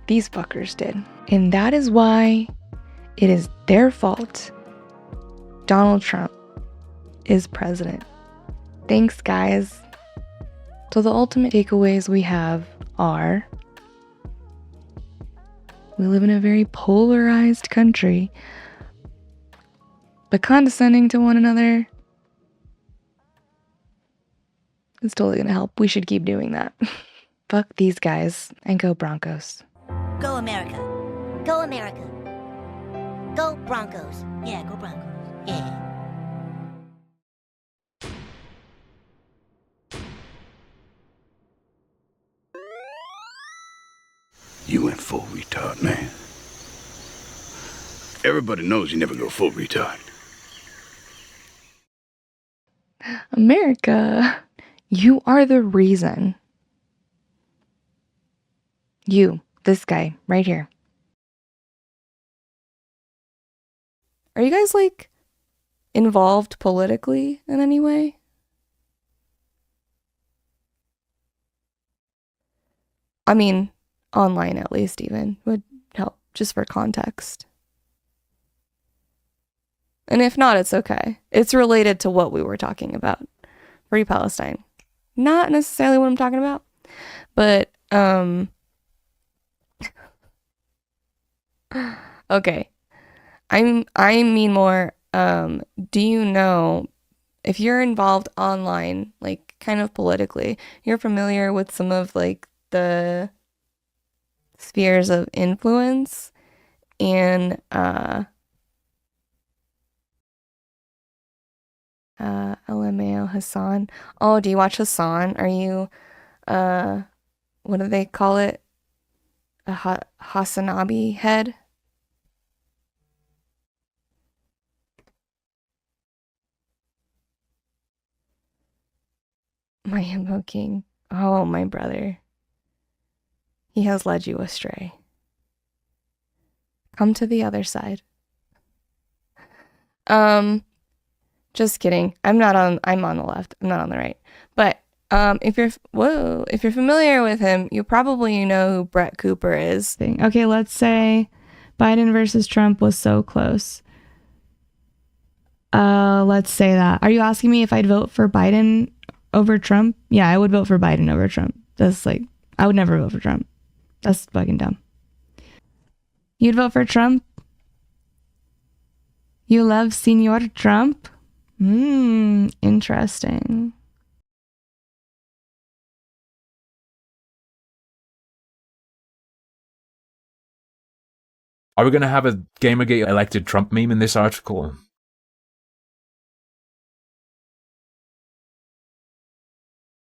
These fuckers did. And that is why it is their fault Donald Trump is president. Thanks, guys. So the ultimate takeaways we have are: we live in a very polarized country, but condescending to one another is totally gonna help. We should keep doing that. Fuck these guys and go Broncos. Go America. Go America. Go Broncos. Yeah, go Broncos. Yeah. You went full retard, man. Everybody knows you never go full retard. America, you are the reason. You, this guy, right here. Are you guys, like, involved politically in any way? I mean, online at least even would help, just for context. And if not, it's okay. It's related to what we were talking about. Free Palestine. Not necessarily what I'm talking about, but, okay. I mean more, do you know, if you're involved online, like, kind of politically, you're familiar with some of, like, the spheres of influence in, LMAO Hassan. Oh, do you watch Hassan? Are you, what do they call it? A Hassanabi head? My invoking. Oh, my brother. He has led you astray. Come to the other side. Just kidding. I'm on the left. I'm not on the right. But if you're familiar with him, you probably know who Brett Cooper is. Okay, let's say Biden versus Trump was so close. Let's say that. Are you asking me if I'd vote for Biden over Trump? Yeah, I would vote for Biden over Trump. That's like, I would never vote for Trump. That's fucking dumb. You'd vote for Trump? You love Senor Trump? Interesting. Are we going to have a Gamergate elected Trump meme in this article?